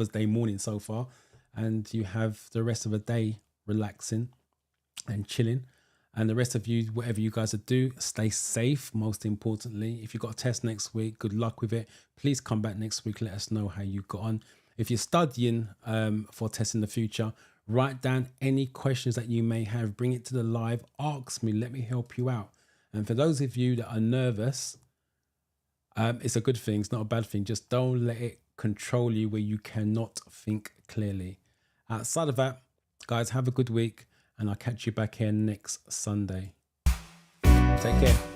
Day morning so far, and you have the rest of the day relaxing and chilling. And the rest of you, whatever you guys do, stay safe. Most importantly, if you've got a test next week, good luck with it. Please come back next week. Let us know how you got on. If you're studying for tests in the future, write down any questions that you may have. Bring it to the live. Ask me. Let me help you out. And for those of you that are nervous, it's a good thing. It's not a bad thing. Just don't let it control you where you cannot think clearly. Outside of that, guys, have a good week. And I'll catch you back here next Sunday. Take care.